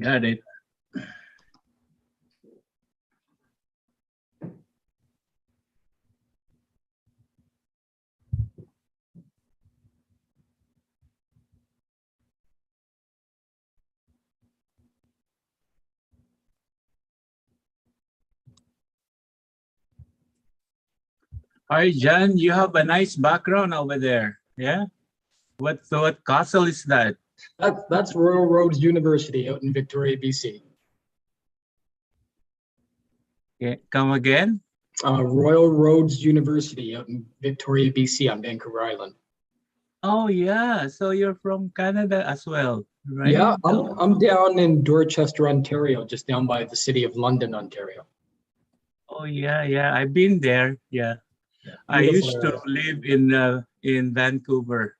Got it. Hi, John. You have a nice background over there. Yeah. What castle is that? That's Royal Roads University out in Victoria, BC. Okay, come again? Royal Roads University out in Victoria, BC on Vancouver Island. Oh yeah. So you're from Canada as well, right? Yeah, I'm down in Dorchester, Ontario, just down by the city of London, Ontario. Oh yeah, yeah. I've been there. Yeah. I used to live in Vancouver.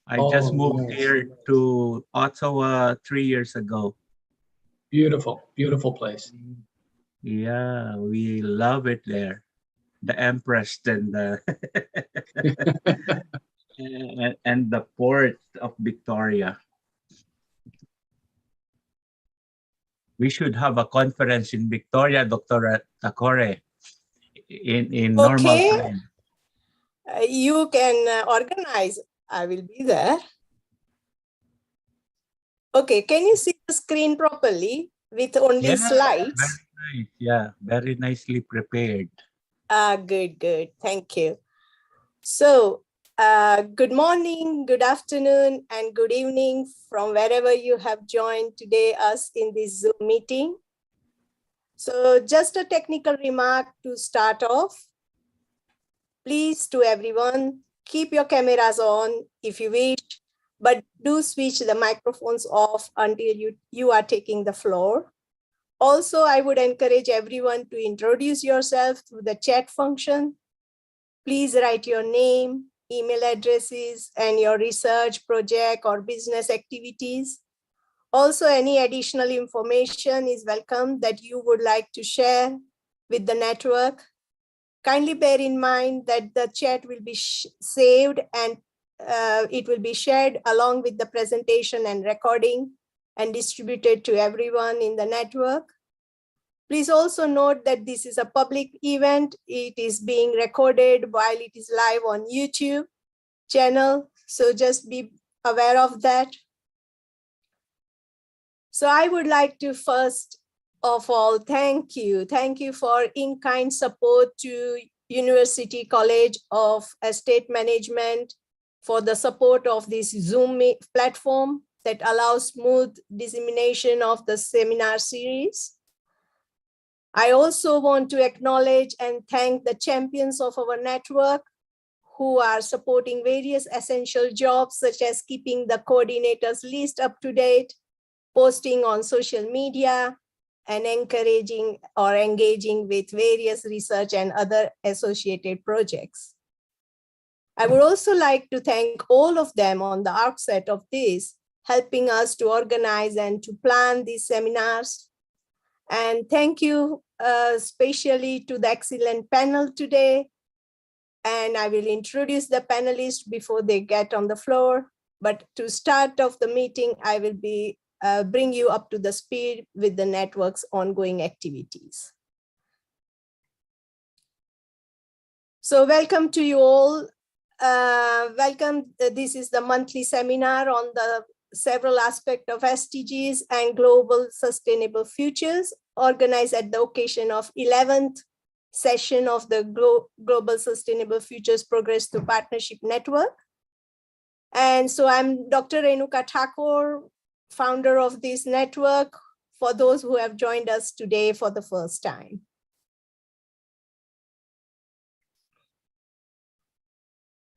I just moved here to Ottawa 3 years ago. Beautiful, beautiful place. Yeah, we love it there. The Empress and the and the port of Victoria. We should have a conference in Victoria, Dr. Takore, in normal time. You can organize. I will be there. Okay, can you see the screen properly with only slides? Very nice. Yeah, very nicely prepared. Good. Thank you. So, good morning, good afternoon, and good evening from wherever you have joined today us in this Zoom meeting. So, just a technical remark to start off. Please, to everyone, keep your cameras on if you wish, but do switch the microphones off until you are taking the floor. Also, I would encourage everyone to introduce yourself through the chat function. Please write your name, email addresses, and your research, project, or business activities. Also, any additional information is welcome that you would like to share with the network. Kindly bear in mind that the chat will be saved and it will be shared along with the presentation and recording and distributed to everyone in the network. Please also note that this is a public event. It is being recorded while it is live on YouTube channel. So just be aware of that. So I would like to first of all, thank you. Thank you for in-kind support to University College of Estate Management for the support of this Zoom platform that allows smooth dissemination of the seminar series. I also want to acknowledge and thank the champions of our network who are supporting various essential jobs such as keeping the coordinators list up to date, posting on social media, and encouraging or engaging with various research and other associated projects. I would also like to thank all of them on the outset of this, helping us to organize and to plan these seminars. And thank you especially to the excellent panel today. And I will introduce the panelists before they get on the floor. But to start off the meeting, I will be bring you up to the speed with the network's ongoing activities. So welcome to you all. Welcome. This is the monthly seminar on the several aspects of SDGs and global sustainable futures, organized at the occasion of 11th session of the Global Sustainable Futures Progress to Partnership Network. And so I'm Dr. Renuka Thakur, founder of this network, for those who have joined us today for the first time.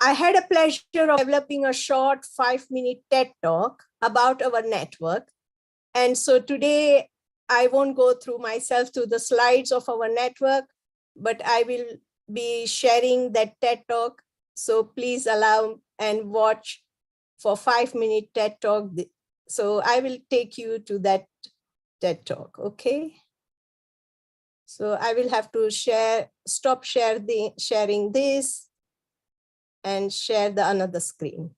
I had a pleasure of developing a short 5-minute TED Talk about our network. And so today I won't go through myself to the slides of our network, but I will be sharing that TED Talk. So please allow and watch for 5-minute TED Talk. So I will take you to that TED Talk, okay? So I will have to stop sharing this and share the another screen.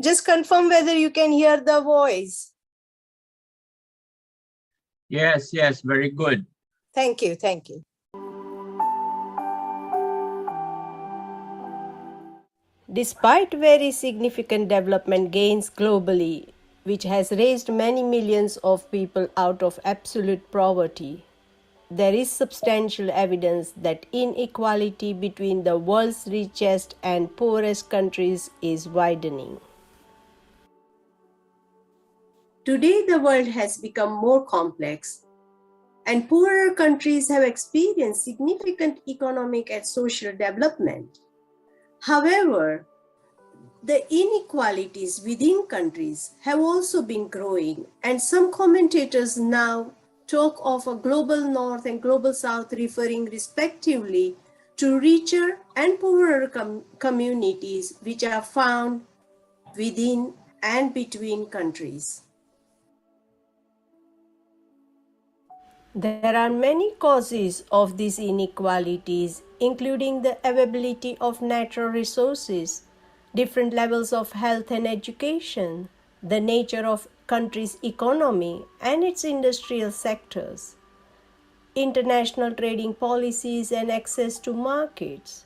just confirm whether you can hear the voice. Yes, yes, very good. Thank you, thank you. Despite very significant development gains globally, which has raised many millions of people out of absolute poverty, there is substantial evidence that inequality between the world's richest and poorest countries is widening. Today, the world has become more complex, and poorer countries have experienced significant economic and social development. However, the inequalities within countries have also been growing, and some commentators now talk of a global north and global south, referring respectively to richer and poorer communities which are found within and between countries. There are many causes of these inequalities, including the availability of natural resources, different levels of health and education, the nature of country's economy and its industrial sectors, international trading policies and access to markets,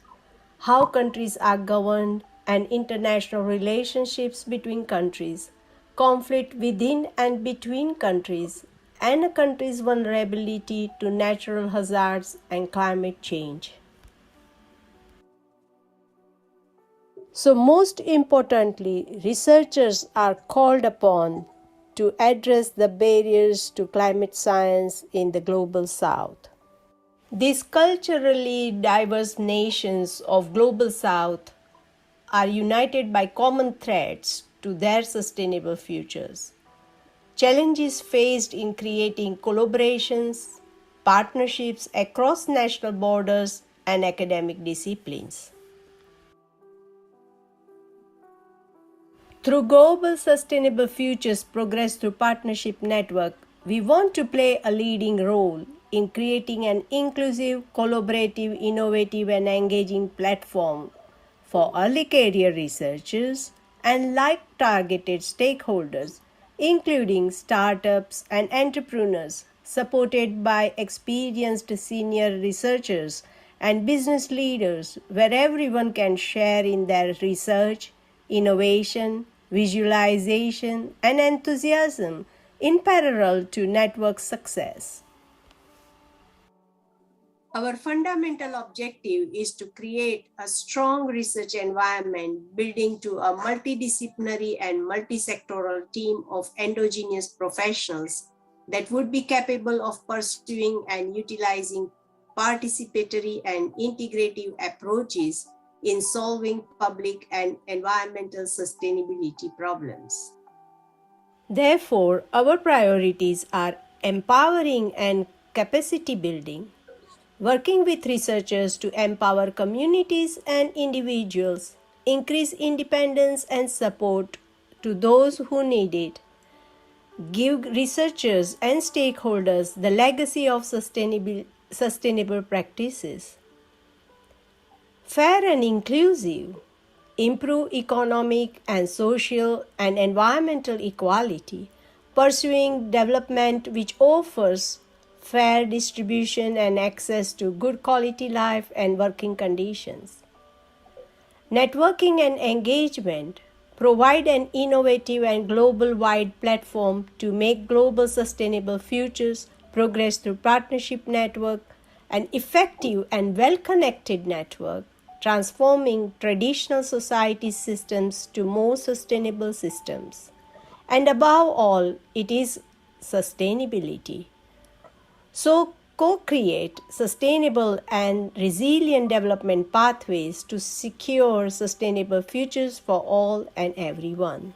how countries are governed and international relationships between countries, conflict within and between countries, and a country's vulnerability to natural hazards and climate change. So, most importantly, researchers are called upon to address the barriers to climate science in the global south. These culturally diverse nations of global south are united by common threats to their sustainable futures. Challenges faced in creating collaborations, partnerships across national borders and academic disciplines. Through Global Sustainable Futures Progress Through Partnership Network, we want to play a leading role in creating an inclusive, collaborative, innovative, and engaging platform for early career researchers and like-targeted stakeholders, including startups and entrepreneurs, supported by experienced senior researchers and business leaders, where everyone can share in their research, innovation, visualization, and enthusiasm in parallel to network success. Our fundamental objective is to create a strong research environment, building to a multidisciplinary and multisectoral team of endogenous professionals that would be capable of pursuing and utilizing participatory and integrative approaches in solving public and environmental sustainability problems. Therefore, our priorities are empowering and capacity building, working with researchers to empower communities and individuals, increase independence and support to those who need it, give researchers and stakeholders the legacy of sustainable practices, fair and inclusive, improve economic and social and environmental equality, pursuing development which offers fair distribution and access to good quality life and working conditions. Networking and engagement provide an innovative and global-wide platform to make global sustainable futures progress through partnership network, an effective and well-connected network, transforming traditional society systems to more sustainable systems. And above all, it is sustainability. So, co-create sustainable and resilient development pathways to secure sustainable futures for all and everyone.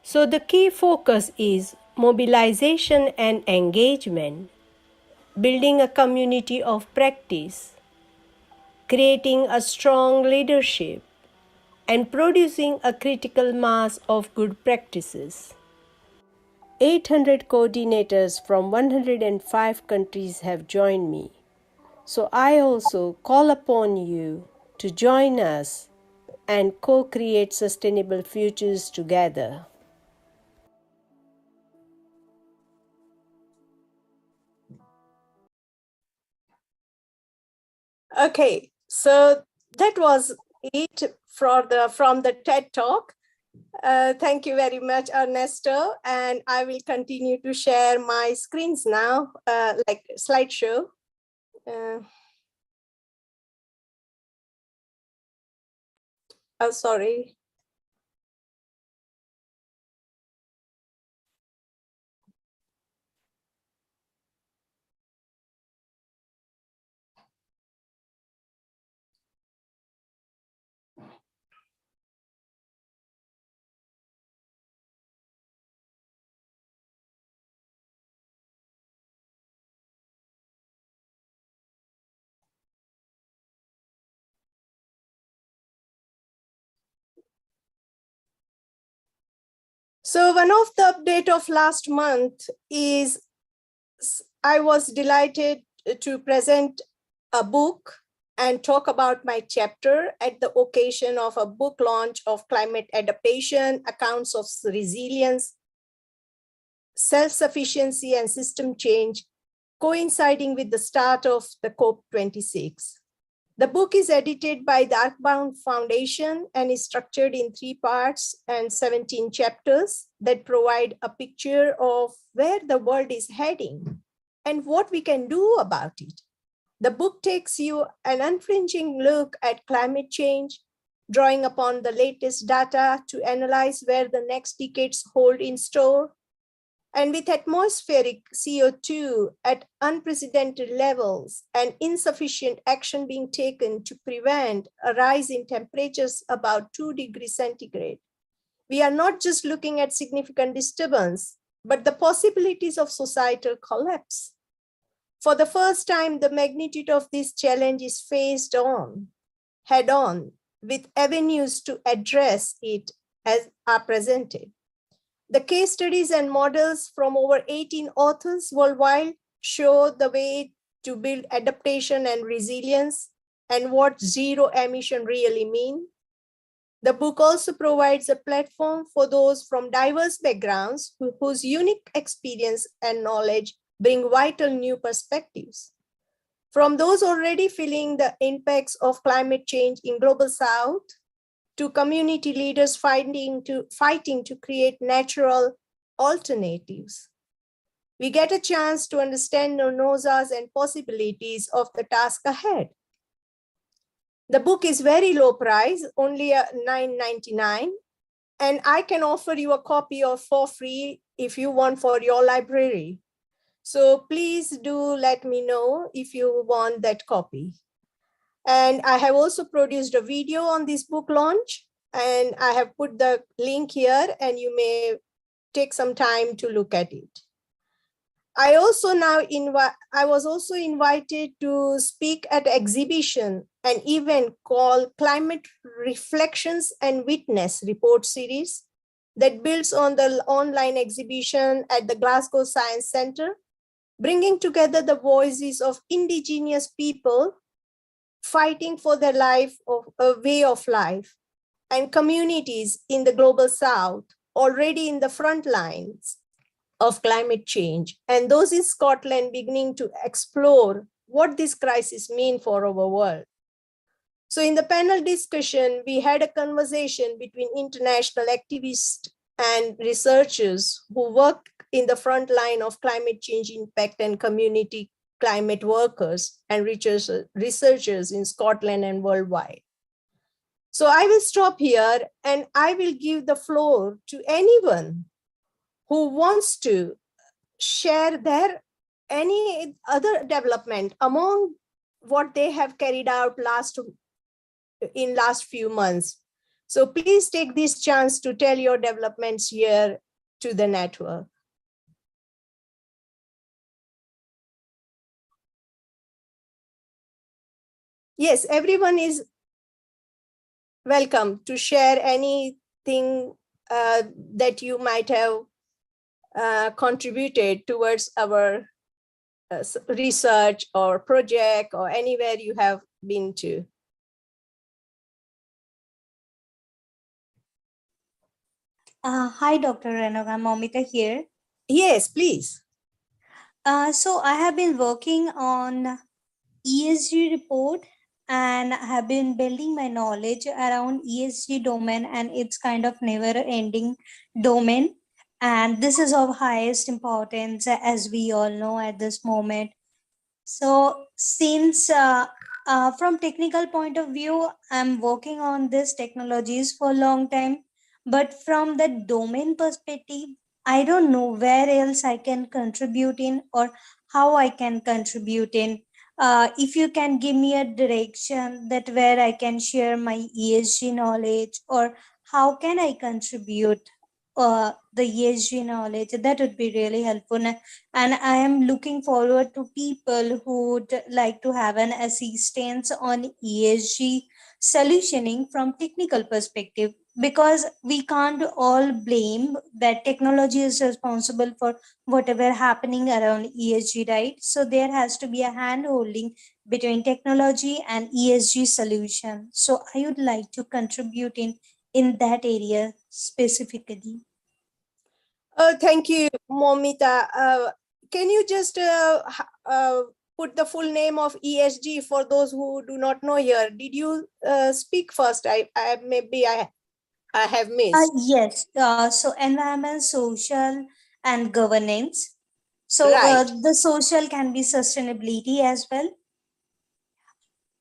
So, the key focus is mobilization and engagement, building a community of practice, creating a strong leadership, and producing a critical mass of good practices. 800 coordinators from 105 countries have joined me. So I also call upon you to join us and co-create sustainable futures together. Okay, so that was it from the TED Talk. Thank you very much, Ernesto. And I will continue to share my screens now, like slideshow. Oh, sorry. So one of the update of last month is I was delighted to present a book and talk about my chapter at the occasion of a book launch of climate adaptation, accounts of resilience, self-sufficiency and system change, coinciding with the start of the COP26. The book is edited by the Earthbound Foundation and is structured in 3 parts and 17 chapters that provide a picture of where the world is heading and what we can do about it. The book takes you an unflinching look at climate change, drawing upon the latest data to analyze where the next decades hold in store. And with atmospheric CO2 at unprecedented levels and insufficient action being taken to prevent a rise in temperatures about 2 degrees centigrade, we are not just looking at significant disturbance, but the possibilities of societal collapse. For the first time, the magnitude of this challenge is faced head on, with avenues to address it as are presented. The case studies and models from over 18 authors worldwide show the way to build adaptation and resilience and what zero emission really mean. The book also provides a platform for those from diverse backgrounds whose unique experience and knowledge bring vital new perspectives. From those already feeling the impacts of climate change in Global South, to community leaders fighting to create natural alternatives. We get a chance to understand the nosas and possibilities of the task ahead. The book is very low price, only $9.99, and I can offer you a copy for free if you want for your library. So please do let me know if you want that copy. And I have also produced a video on this book launch, and I have put the link here, and you may take some time to look at it. I was also invited to speak at an exhibition, an event called Climate Reflections and Witness Report Series that builds on the online exhibition at the Glasgow Science Centre, bringing together the voices of indigenous people fighting for their way of life, and communities in the Global South already in the front lines of climate change, and those in Scotland beginning to explore what this crisis means for our world. So in the panel discussion, we had a conversation between international activists and researchers who work in the front line of climate change impact and community climate workers and researchers in Scotland and worldwide. So I will stop here and I will give the floor to anyone who wants to share any other development among what they have carried out in last few months. So please take this chance to tell your developments here to the network. Yes, everyone is welcome to share anything that you might have contributed towards our research or project or anywhere you have been to. Hi, Dr. Renog. I'm Momita here. Yes, please. So I have been working on ESG report and I have been building my knowledge around ESG domain, and it's kind of never ending domain. And this is of highest importance, as we all know at this moment. So since from technical point of view, I'm working on these technologies for a long time, but from the domain perspective, I don't know where else I can contribute in or how I can contribute in. If you can give me a direction that where I can share my ESG knowledge or how can I contribute the ESG knowledge, that would be really helpful. And I am looking forward to people who would like to have an assistance on ESG solutioning from technical perspective, because we can't all blame that technology is responsible for whatever happening around ESG, right? So there has to be a hand holding between technology and ESG solution. So I would like to contribute in that area specifically. Thank you, Momita. Can you just put the full name of ESG for those who do not know here? Did you speak first? Maybe I have missed. Yes. So environment, social, and governance. So Right. the social can be sustainability as well.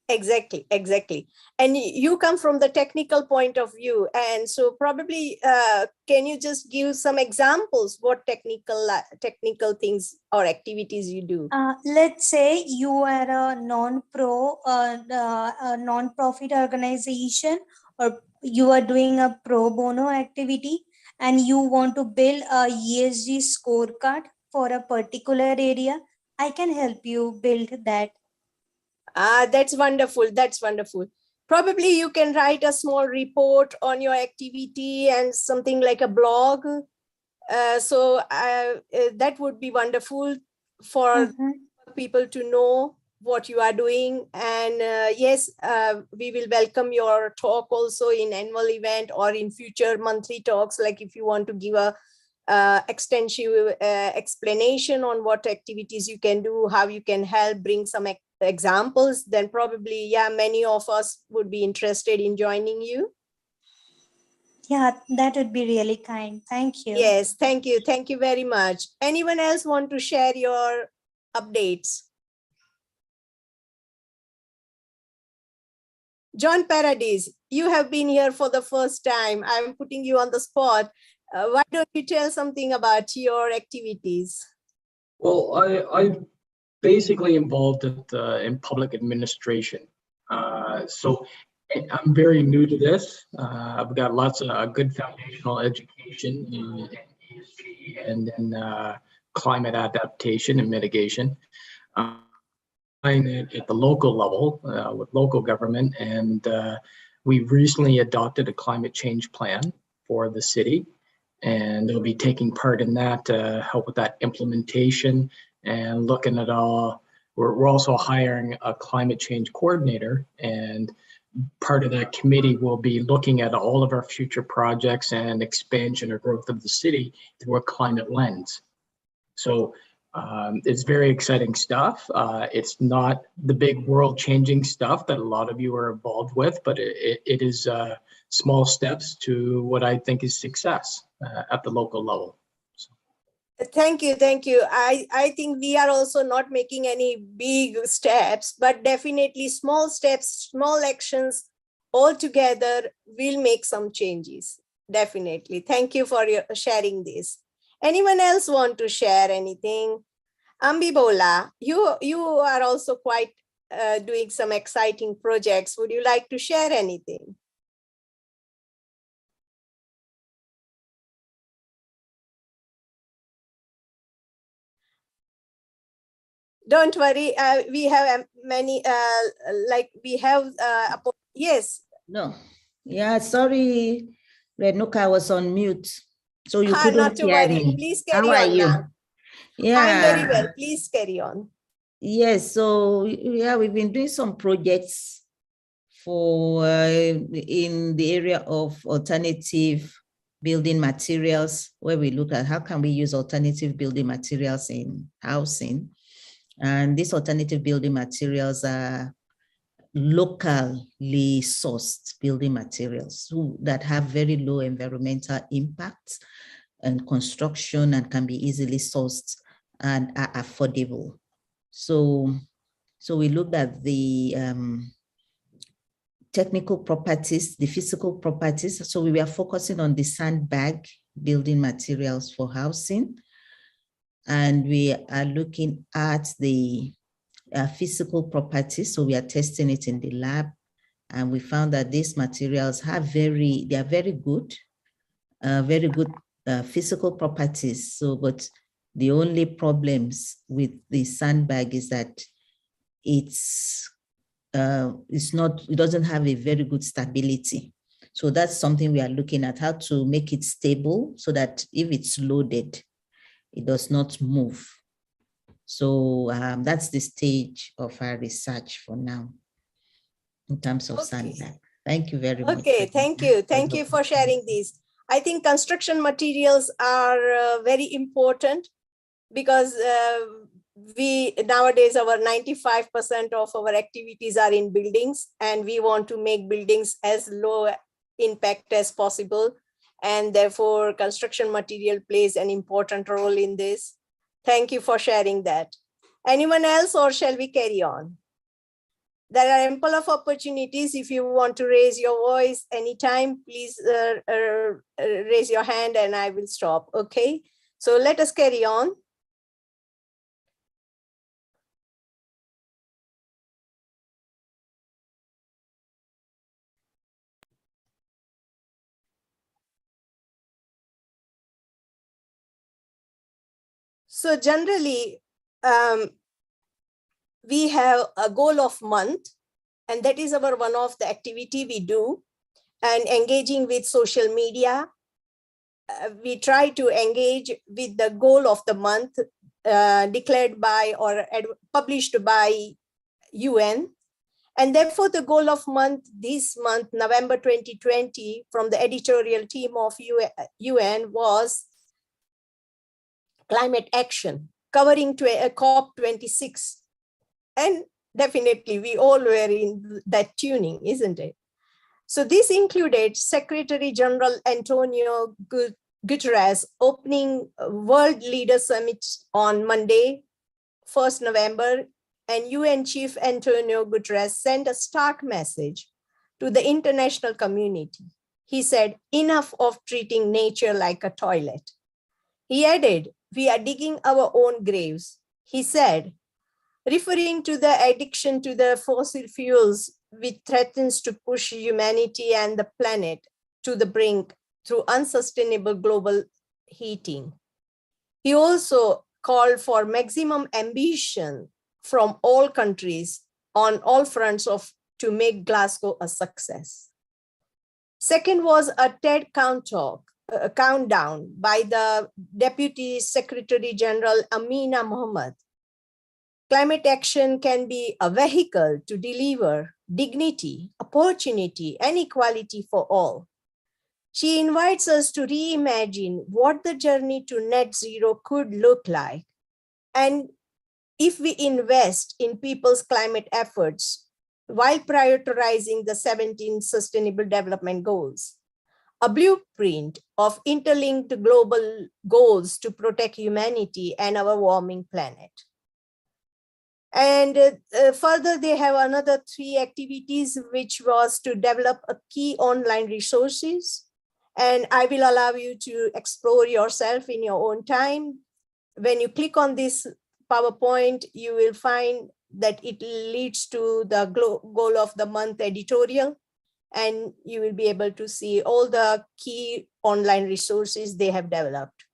Exactly. And you come from the technical point of view, and so probably can you just give some examples what technical things or activities you do? Let's say you are a non-profit organization, or you are doing a pro bono activity, and you want to build a ESG scorecard for a particular area. I can help you build that. That's wonderful. Probably you can write a small report on your activity and something like a blog. So that would be wonderful for people to know what you are doing. And yes, we will welcome your talk also in annual event or in future monthly talks. Like if you want to give a extensive explanation on what activities you can do, how you can help, bring some examples, then probably, yeah, many of us would be interested in joining you. Yeah, that would be really kind. Thank you. Yes, thank you. Thank you very much. Anyone else want to share your updates? John Paradis, you have been here for the first time. I'm putting you on the spot. Why don't you tell something about your activities? Well, I'm basically involved in public administration. So I'm very new to this. I've got lots of good foundational education in ESG and then climate adaptation and mitigation. At the local level with local government, and we've recently adopted a climate change plan for the city, and they'll be taking part in that to help with that implementation and looking at all. We're also hiring a climate change coordinator, and part of that committee will be looking at all of our future projects and expansion or growth of the city through a climate lens. So it's very exciting stuff. It's not the big world-changing stuff that a lot of you are involved with, but it is small steps to what I think is success at the local level. So. Thank you. I think we are also not making any big steps, but definitely small steps, small actions all together will make some changes. Definitely. Thank you for sharing this. Anyone else want to share anything? Ambibola, you are also quite doing some exciting projects. Would you like to share anything? Don't worry, we have many, yes. No, yeah, sorry, Renuka, I was on mute, so you couldn't not to hear worry. me. Please carry How are on you? now. Yeah. I'm very well. Please carry on. Yes, so yeah, we've been doing some projects for in the area of alternative building materials, where we look at how can we use alternative building materials in housing. And these alternative building materials are locally sourced building materials that have very low environmental impact and construction and can be easily sourced and are affordable. So we looked at the technical properties, the physical properties. So we were focusing on the sandbag building materials for housing. And we are looking at the physical properties. So we are testing it in the lab. And we found that these materials they are very good physical properties. So, but the only problems with the sandbag is that it doesn't have a very good stability. So that's something we are looking at, how to make it stable so that if it's loaded, it does not move. So that's the stage of our research for now in terms of sandbag. Thank you very much. Okay, thank you. Thank you for sharing these. I think construction materials are very important because nowadays our 95% of our activities are in buildings, and we want to make buildings as low impact as possible. And therefore construction material plays an important role in this. Thank you for sharing that. Anyone else, or shall we carry on? There are ample of opportunities. If you want to raise your voice anytime, please raise your hand and I will stop. Okay, so let us carry on. So generally, we have a goal of month, and that is our one of the activity we do, and engaging with social media. We try to engage with the goal of the month declared by or published by UN. And therefore the goal of month this month, November 2020, from the editorial team of UN was climate action, covering COP26. And definitely we all were in that tuning, isn't it? So this included Secretary General Antonio Guterres opening World Leader Summit on Monday, 1st November, and UN Chief Antonio Guterres sent a stark message to the international community. He said, enough of treating nature like a toilet. He added, we are digging our own graves. He said, referring to the addiction to the fossil fuels, which threatens to push humanity and the planet to the brink through unsustainable global heating. He also called for maximum ambition from all countries on all fronts to make Glasgow a success. Second was a TED countdown by the Deputy Secretary General Amina Mohammed. Climate action can be a vehicle to deliver dignity, opportunity, and equality for all. She invites us to reimagine what the journey to net zero could look like. And if we invest in people's climate efforts while prioritizing the 17 Sustainable Development Goals, a blueprint of interlinked global goals to protect humanity and our warming planet. And further, they have another 3 activities, which was to develop a key online resources. And I will allow you to explore yourself in your own time. When you click on this PowerPoint, you will find that it leads to the goal of the month editorial, and you will be able to see all the key online resources they have developed.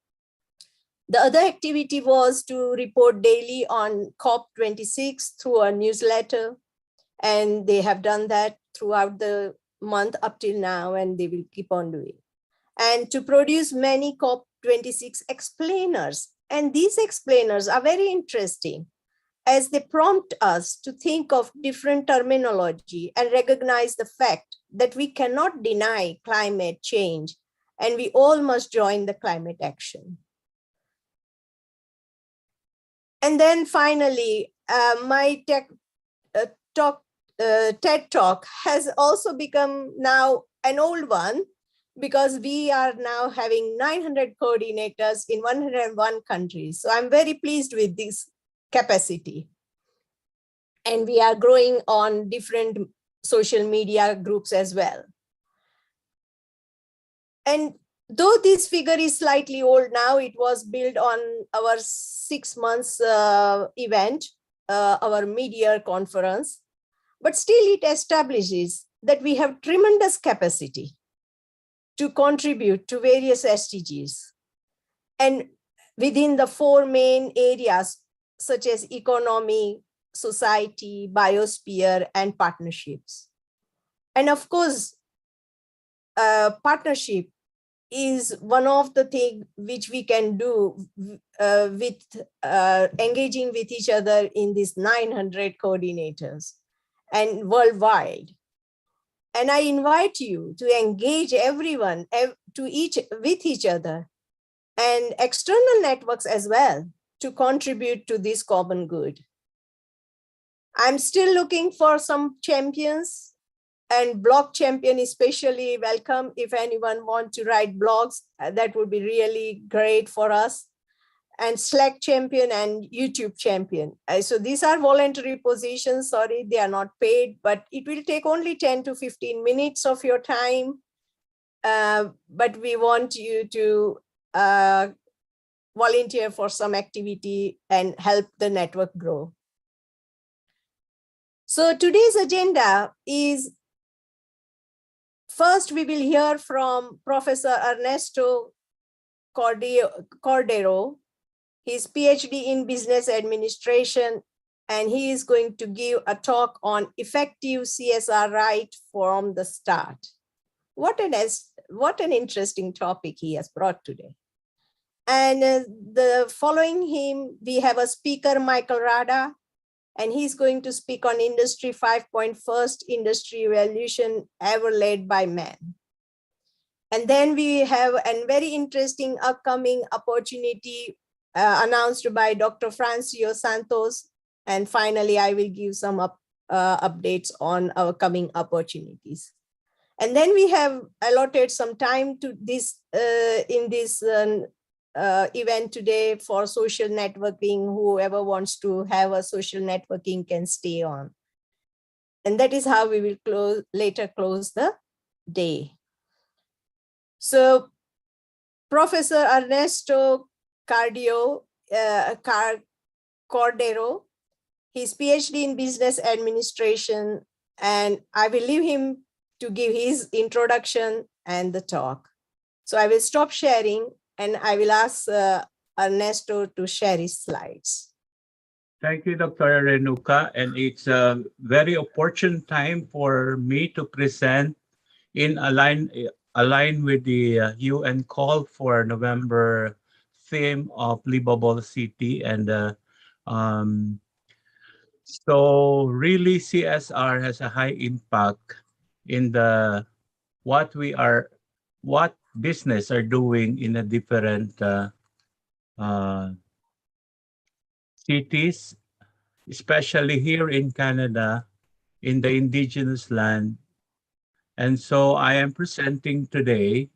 The other activity was to report daily on COP26 through a newsletter, and they have done that throughout the month up till now, and they will keep on doing. And to produce many COP26 explainers. And these explainers are very interesting as they prompt us to think of different terminology and recognize the fact that we cannot deny climate change and we all must join the climate action. And then finally, my TED Talk has also become now an old one, because we are now having 900 coordinators in 101 countries. So I'm very pleased with this capacity. And we are growing on different social media groups as well. And though this figure is slightly old now, it was built on our 6 months event, our mid-year conference, but still it establishes that we have tremendous capacity to contribute to various SDGs. And within the 4 main areas, such as economy, society, biosphere, and partnerships. And of course, partnership is one of the things which we can do with engaging with each other in these 900 coordinators and worldwide. And I invite you to engage everyone with each other and external networks as well to contribute to this common good. I'm still looking for some champions, and blog champion especially welcome. If anyone wants to write blogs, that would be really great for us. And Slack champion and YouTube champion. So these are voluntary positions. Sorry, they are not paid, but it will take only 10 to 15 minutes of your time. But we want you to volunteer for some activity and help the network grow. So today's agenda is, first we will hear from Professor Ernesto Cordero. His PhD in business administration, and he is going to give a talk on effective CSR right from the start. What an interesting topic he has brought today. And following him, we have a speaker, Michael Rada, and he's going to speak on Industry 5.1 first industry revolution ever led by man. And then we have a very interesting upcoming opportunity announced by Dr. Francio Santos. And finally, I will give some updates on our coming opportunities. And then we have allotted some time to this in this event today for social networking. Whoever wants to have a social networking can stay on. And that is how we will later close the day. So Professor Ernesto Cordero, his PhD in business administration, and I will leave him to give his introduction and the talk. So I will stop sharing and I will ask Ernesto to share his slides. Thank you, Dr. Renuka. And it's a very opportune time for me to present in align with the UN call for November theme of livable city. And so really CSR has a high impact in what business are doing in a different cities, especially here in Canada, in the indigenous land. And so I am presenting today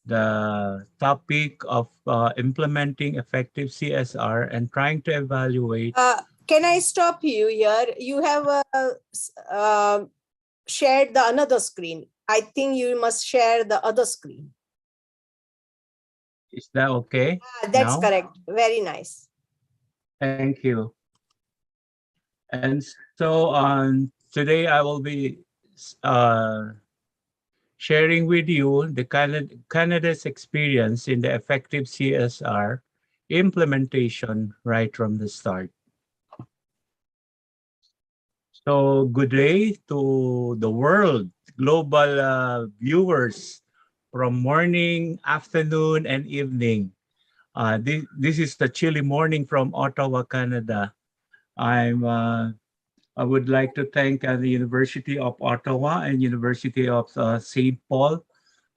the topic of implementing effective CSR and trying to evaluate. Can I stop you here? You have shared the another screen. I think you must share the other screen. Is that okay? That's now? Correct. Very nice. Thank you. And so today I will be sharing with you the Canada's experience in the effective CSR implementation right from the start. So good day to the world, global viewers from morning, afternoon, and evening. This is the chilly morning from Ottawa, Canada. I would like to thank the University of Ottawa and University of St. Paul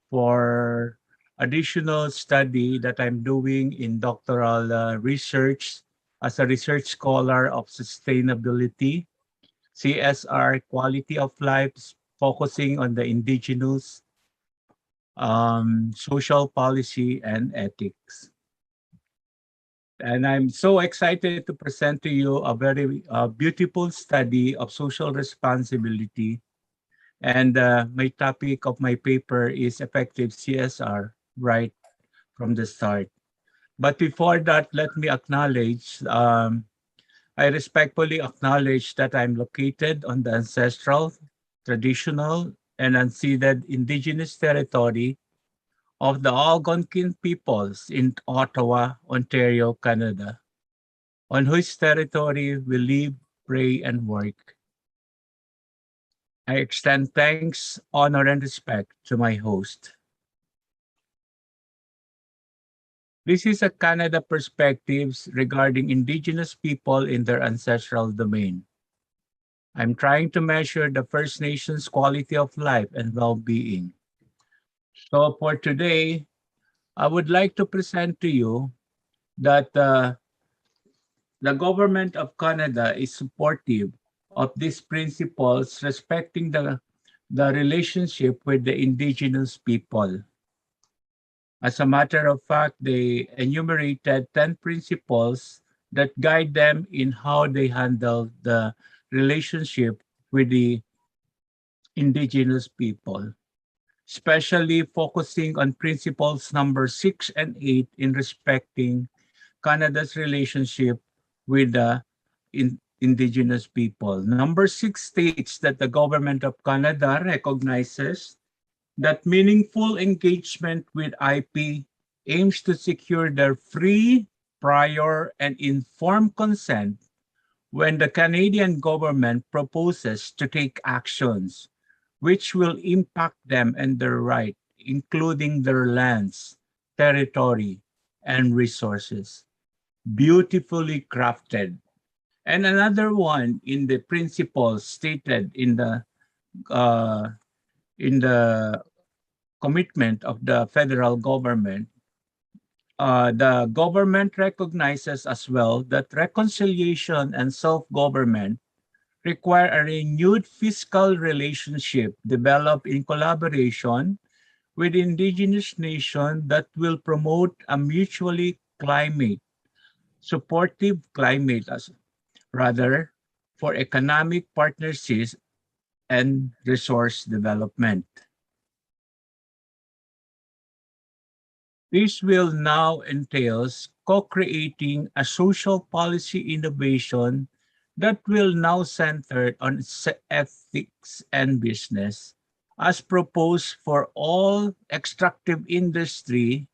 for additional study that I'm doing in doctoral research as a research scholar of sustainability, CSR, quality of life, focusing on the indigenous, social policy, and ethics. And I'm so excited to present to you a very beautiful study of social responsibility. And my topic of my paper is effective CSR right from the start. But before that, let me acknowledge, I respectfully acknowledge that I'm located on the ancestral, traditional, and unceded indigenous territory of the Algonquin peoples in Ottawa, Ontario, Canada, on whose territory we live, pray, and work. I extend thanks, honor, and respect to my host. This is a Canada perspectives regarding Indigenous people in their ancestral domain. I'm trying to measure the First Nations quality of life and well-being. So for today, I would like to present to you that the government of Canada is supportive of these principles respecting the relationship with the Indigenous people. As a matter of fact, they enumerated 10 principles that guide them in how they handle the relationship with the Indigenous people, especially focusing on principles number 6 and 8 in respecting Canada's relationship with the Indigenous people. Number 6 states that the government of Canada recognizes that meaningful engagement with IP aims to secure their free, prior, and informed consent when the Canadian government proposes to take actions which will impact them and their right, including their lands, territory, and resources. Beautifully crafted. And another one in the principles stated uh, in the commitment of the federal government, the government recognizes as well that reconciliation and self-government require a renewed fiscal relationship developed in collaboration with indigenous nations that will promote a mutually supportive climate as rather for economic partnerships and resource development. This will now entails co-creating a social policy innovation that will now center on ethics and business as proposed for all extractive industry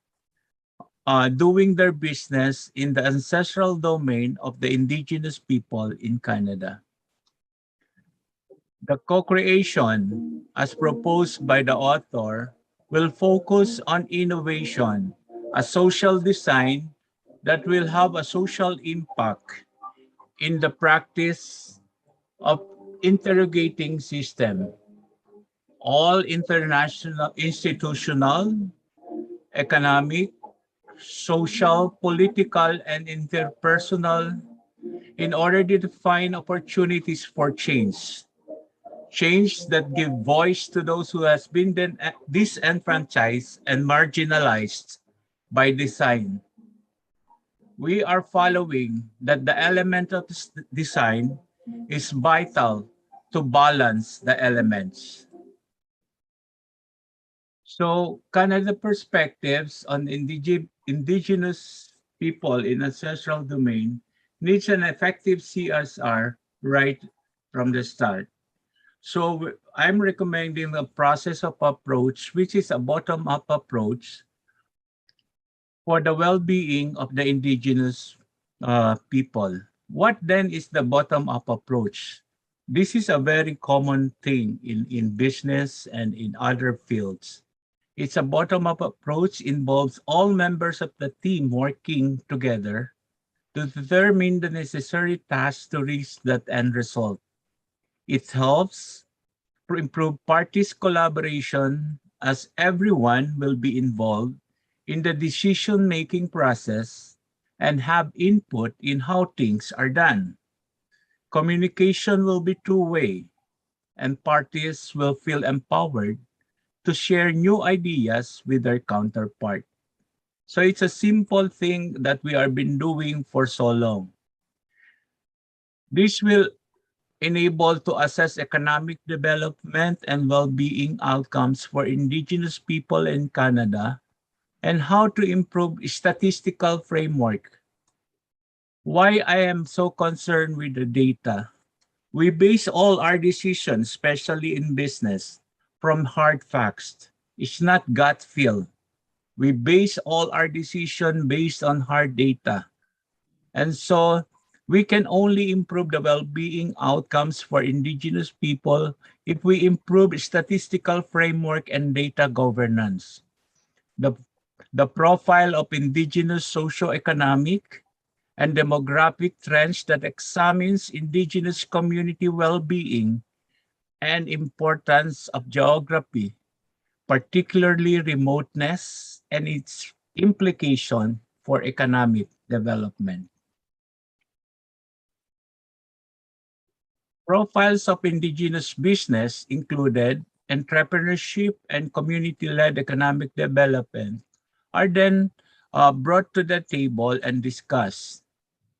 doing their business in the ancestral domain of the indigenous people in Canada. The co-creation, as proposed by the author, will focus on innovation, a social design that will have a social impact in the practice of interrogating system, all international, institutional, economic, social, political, and interpersonal in order to define opportunities for change. Change that give voice to those who has been disenfranchised and marginalized by design. We are following that the element of design is vital to balance the elements. So Canada perspectives on indigenous people in ancestral domain needs an effective CSR right from the start. So I'm recommending a process of approach, which is a bottom-up approach for the well-being of the indigenous people. What then is the bottom-up approach? This is a very common thing in business and in other fields. It's a bottom-up approach involves all members of the team working together to determine the necessary tasks to reach that end result. It helps to improve parties' collaboration as everyone will be involved in the decision-making process and have input in how things are done. Communication will be two-way, and parties will feel empowered to share new ideas with their counterpart. So it's a simple thing that we have been doing for so long. This will enable to assess economic development and well-being outcomes for Indigenous people in Canada and how to improve statistical framework. Why I am so concerned with the data. We base all our decisions, especially in business, from hard facts. It's not gut feel. We base all our decision based on hard data. And so we can only improve the well-being outcomes for Indigenous people if we improve statistical framework and data governance. The profile of Indigenous socio-economic and demographic trends that examines Indigenous community well-being and importance of geography, particularly remoteness and its implication for economic development. Profiles of Indigenous business included entrepreneurship and community-led economic development are then brought to the table and discussed.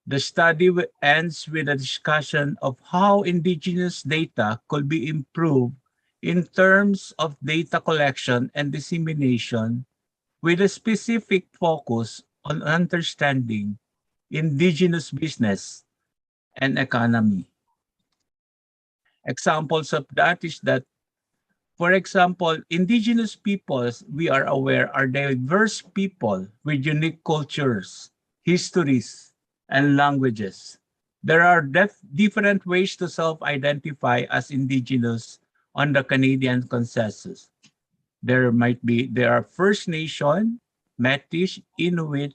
The study ends with a discussion of how Indigenous data could be improved in terms of data collection and dissemination with a specific focus on understanding Indigenous business and economy. Examples of that is that, for example, Indigenous peoples, we are aware, are diverse people with unique cultures, histories, and languages. There are different ways to self-identify as Indigenous on the Canadian consensus. There are First Nation, Métis, Inuit,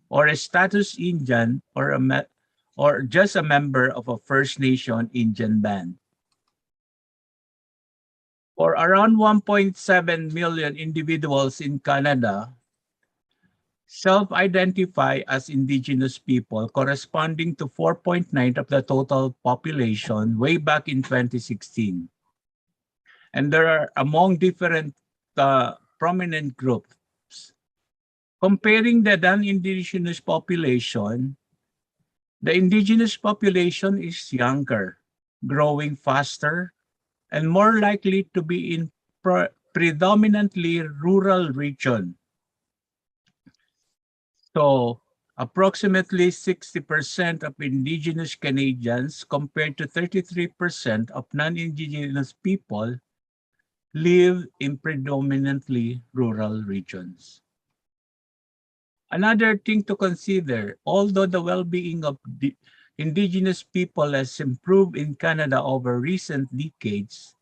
or a status Indian, or just a member of a First Nation Indian band. For around 1.7 million individuals in Canada, self-identify as Indigenous people, corresponding to 4.9 of the total population way back in 2016. And there are among different prominent groups. Comparing the non-Indigenous population, the Indigenous population is younger, growing faster, and more likely to be in predominantly rural region. So approximately 60% of Indigenous Canadians compared to 33% of non-Indigenous people live in predominantly rural regions. Another thing to consider, although the well-being of the Indigenous people has improved in Canada over recent decades,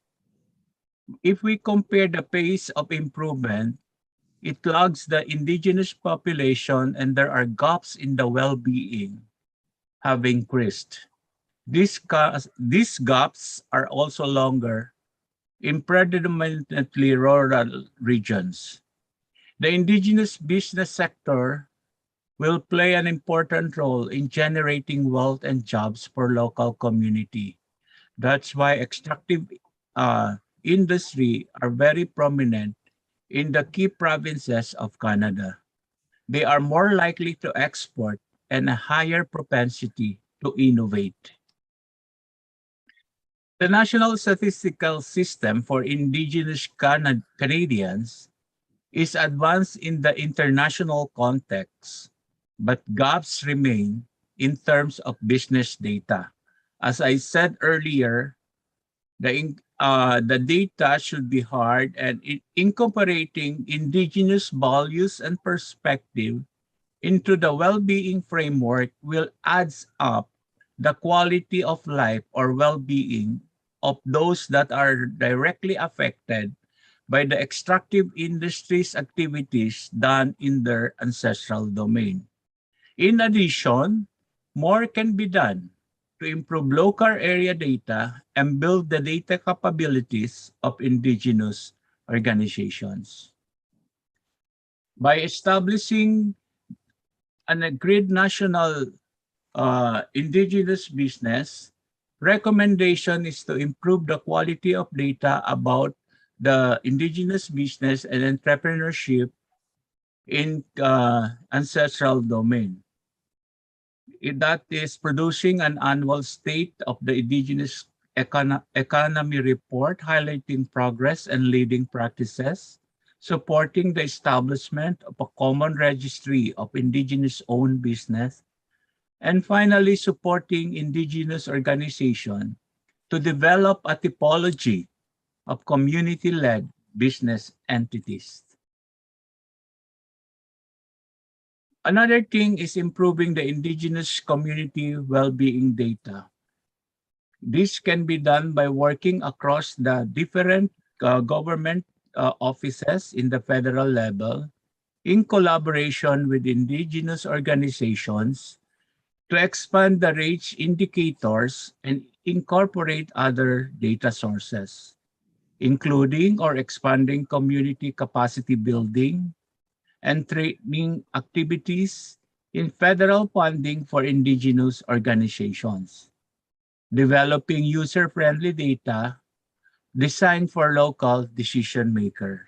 if we compare the pace of improvement, it lags the Indigenous population and there are gaps in the well-being have increased. These gaps are also longer in predominantly rural regions. The Indigenous business sector will play an important role in generating wealth and jobs for local community. That's why extractive industry are very prominent in the key provinces of Canada. They are more likely to export and a higher propensity to innovate. The National Statistical System for Indigenous Canadians is advanced in the international context, but gaps remain in terms of business data. As I said earlier, the data should be hard and incorporating Indigenous values and perspective into the well-being framework will adds up the quality of life or well-being of those that are directly affected by the extractive industries activities done in their ancestral domain. In addition, more can be done to improve local area data and build the data capabilities of Indigenous organizations. By establishing an agreed national indigenous business, recommendation is to improve the quality of data about the indigenous business and entrepreneurship in ancestral domain. That is producing an annual state of the indigenous economy report highlighting progress and leading practices, supporting the establishment of a common registry of indigenous-owned business, and finally supporting indigenous organizations to develop a typology of community-led business entities. Another thing is improving the indigenous community well-being data. This can be done by working across the different government offices in the federal level in collaboration with indigenous organizations to expand the reach indicators and incorporate other data sources, including or expanding community capacity building and training activities in federal funding for indigenous organizations, developing user-friendly data designed for local decision maker.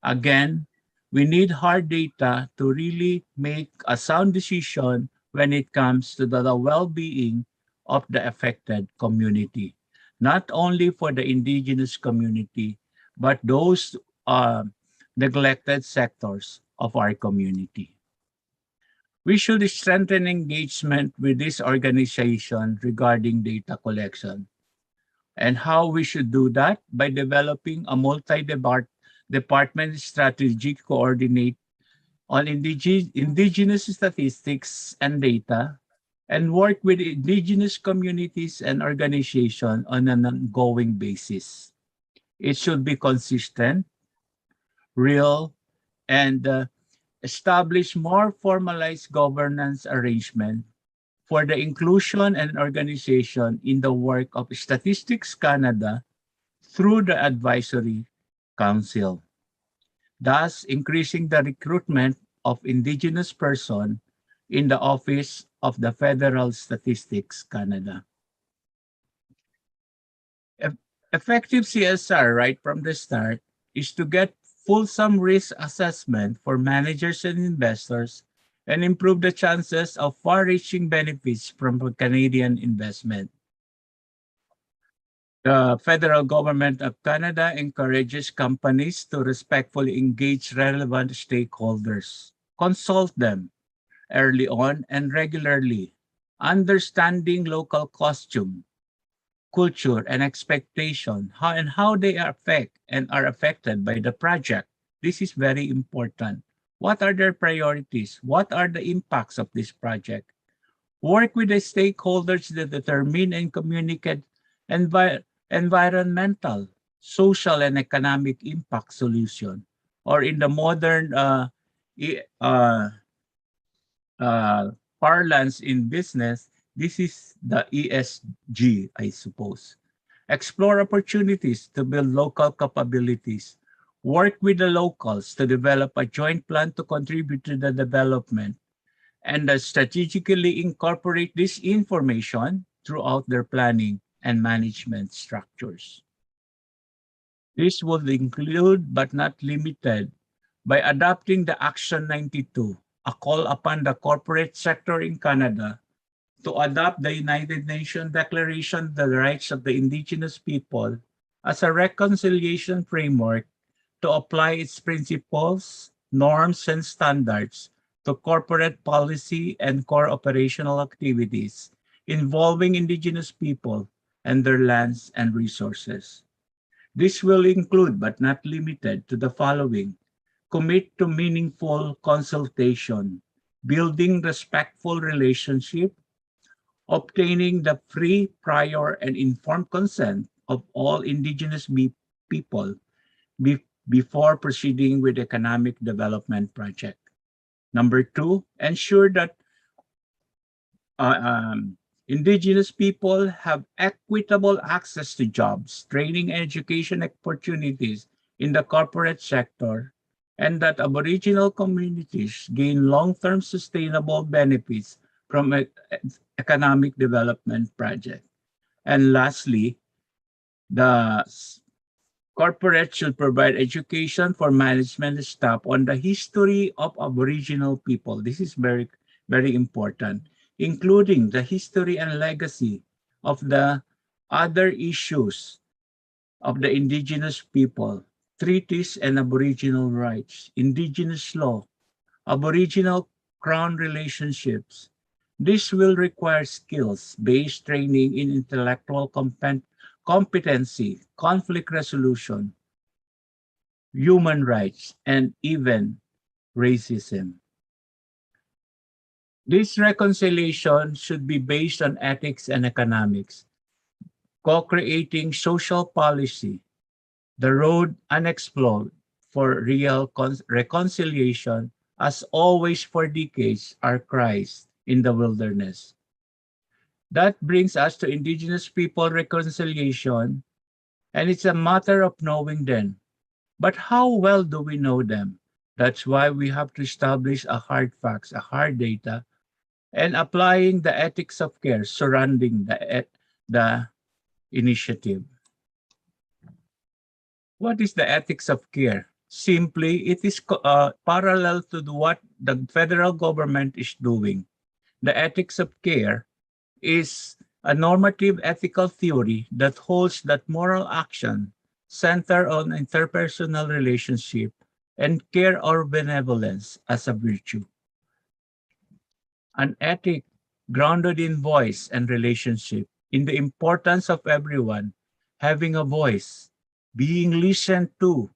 Again, we need hard data to really make a sound decision when it comes to the well-being of the affected community, not only for the indigenous community, but those neglected sectors of our community. We should strengthen engagement with this organization regarding data collection. And how we should do that? By developing a multi-department strategy coordinate on indigenous statistics and data, and work with indigenous communities and organizations on an ongoing basis. It should be consistent, real, and establish more formalized governance arrangement for the inclusion and organization in the work of Statistics Canada through the Advisory Council, thus increasing the recruitment of Indigenous persons in the Office of the Federal Statistics Canada. Effective CSR right from the start is to get fulsome risk assessment for managers and investors and improve the chances of far-reaching benefits from a Canadian investment. The federal government of Canada encourages companies to respectfully engage relevant stakeholders, consult them early on and regularly, understanding local costume, culture, and expectation, how they affect and are affected by the project. This is very important. What are their priorities? What are the impacts of this project? Work with the stakeholders that determine and communicate environmental, social, and economic impact solution. Or in the modern parlance in business, this is the ESG, I suppose. Explore opportunities to build local capabilities. Work with the locals to develop a joint plan to contribute to the development, and strategically incorporate this information throughout their planning and management structures. This would include, but not limited, by adopting the Action 92, a call upon the corporate sector in Canada to adopt the United Nations Declaration of the Rights of the Indigenous People as a reconciliation framework to apply its principles, norms, and standards to corporate policy and core operational activities involving Indigenous people and their lands and resources. This will include, but not limited to, the following: commit to meaningful consultation, building respectful relationship, obtaining the free, prior, and informed consent of all Indigenous people before proceeding with economic development project. Number 2, ensure that Indigenous people have equitable access to jobs, training, and education opportunities in the corporate sector, and that Aboriginal communities gain long-term sustainable benefits from economic development project. And lastly, the corporate should provide education for management staff on the history of Aboriginal people. This is very, very important, including the history and legacy of the other issues of the indigenous people, treaties and Aboriginal rights, indigenous law, Aboriginal Crown relationships. This will require skills-based training in intellectual competency, conflict resolution, human rights, and even racism. This reconciliation should be based on ethics and economics, co-creating social policy, the road unexplored for real reconciliation, as always for decades, are cries in the wilderness. That brings us to Indigenous people reconciliation, and it's a matter of knowing them. But how well do we know them? That's why we have to establish a hard facts, a hard data, and applying the ethics of care surrounding the initiative. What is the ethics of care? Simply, it is parallel to what the federal government is doing. The ethics of care is a normative ethical theory that holds that moral action center on interpersonal relationship and care or benevolence as a virtue. An ethic grounded in voice and relationship, in the importance of everyone having a voice, being listened to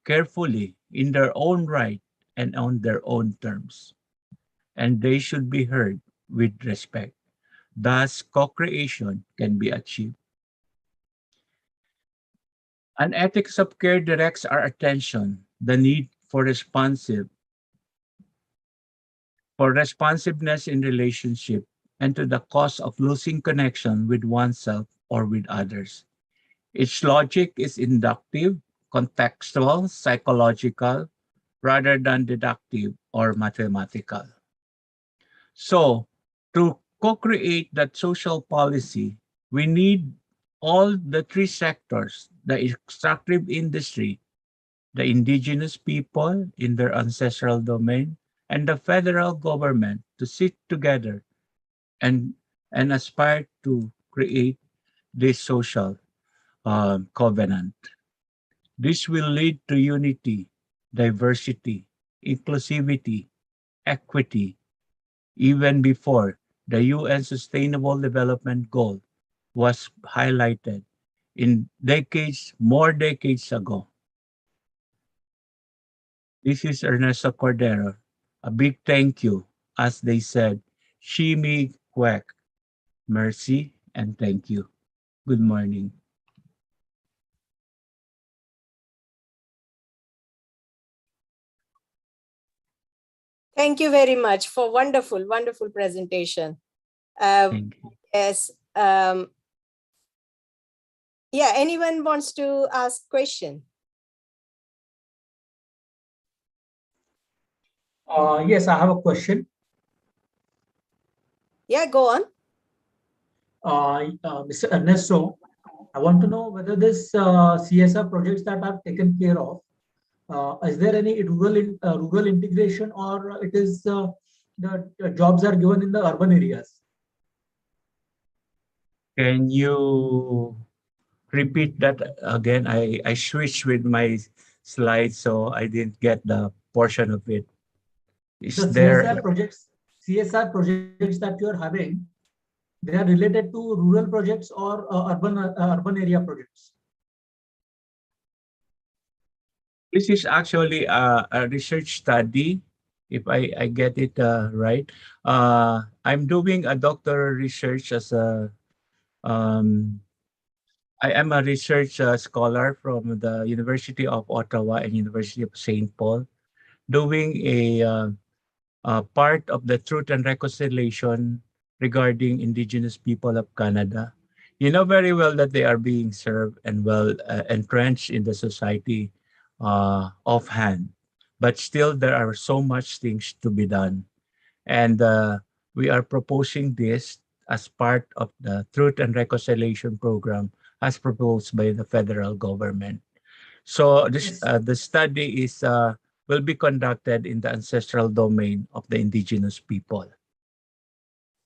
carefully in their own right and on their own terms. And they should be heard with respect. Thus, co-creation can be achieved. An ethics of care directs our attention, the need for responsiveness in relationship, and to the cost of losing connection with oneself or with others. Its logic is inductive, contextual, psychological, rather than deductive or mathematical. So, to co-create that social policy, we need all the three sectors, the extractive industry, the indigenous people in their ancestral domain, and the federal government to sit together and, and aspire to create this social covenant. This will lead to unity, diversity, inclusivity, equity, even before the UN Sustainable Development Goal was highlighted in more decades ago. This is Ernesto Cordero. A big thank you, as they said, Shimi Kwek, mercy and thank you. Good morning. Thank you very much for wonderful, wonderful presentation. Thank you. Yes. Yeah, anyone wants to ask question? Yes, I have a question. Yeah, go on. Mr. Ernesto, I want to know whether this CSR projects that I've taken care of, is there any rural integration, or it is the jobs are given in the urban areas? Can you repeat that again? I switched with my slide, so I didn't get the portion of it. Is The there CSR projects that you are having, they are related to rural projects or urban area projects? This is actually a research study, if I get it right. I'm doing a doctoral research as I am a research scholar from the University of Ottawa and University of St. Paul, doing a part of the Truth and Reconciliation regarding Indigenous people of Canada. You know very well that they are being served and well entrenched in the society offhand. but still there are so much things to be done. And we are proposing this as part of the Truth and Reconciliation Program as proposed by the federal government. So this Yes. the study is will be conducted in the ancestral domain of the indigenous people.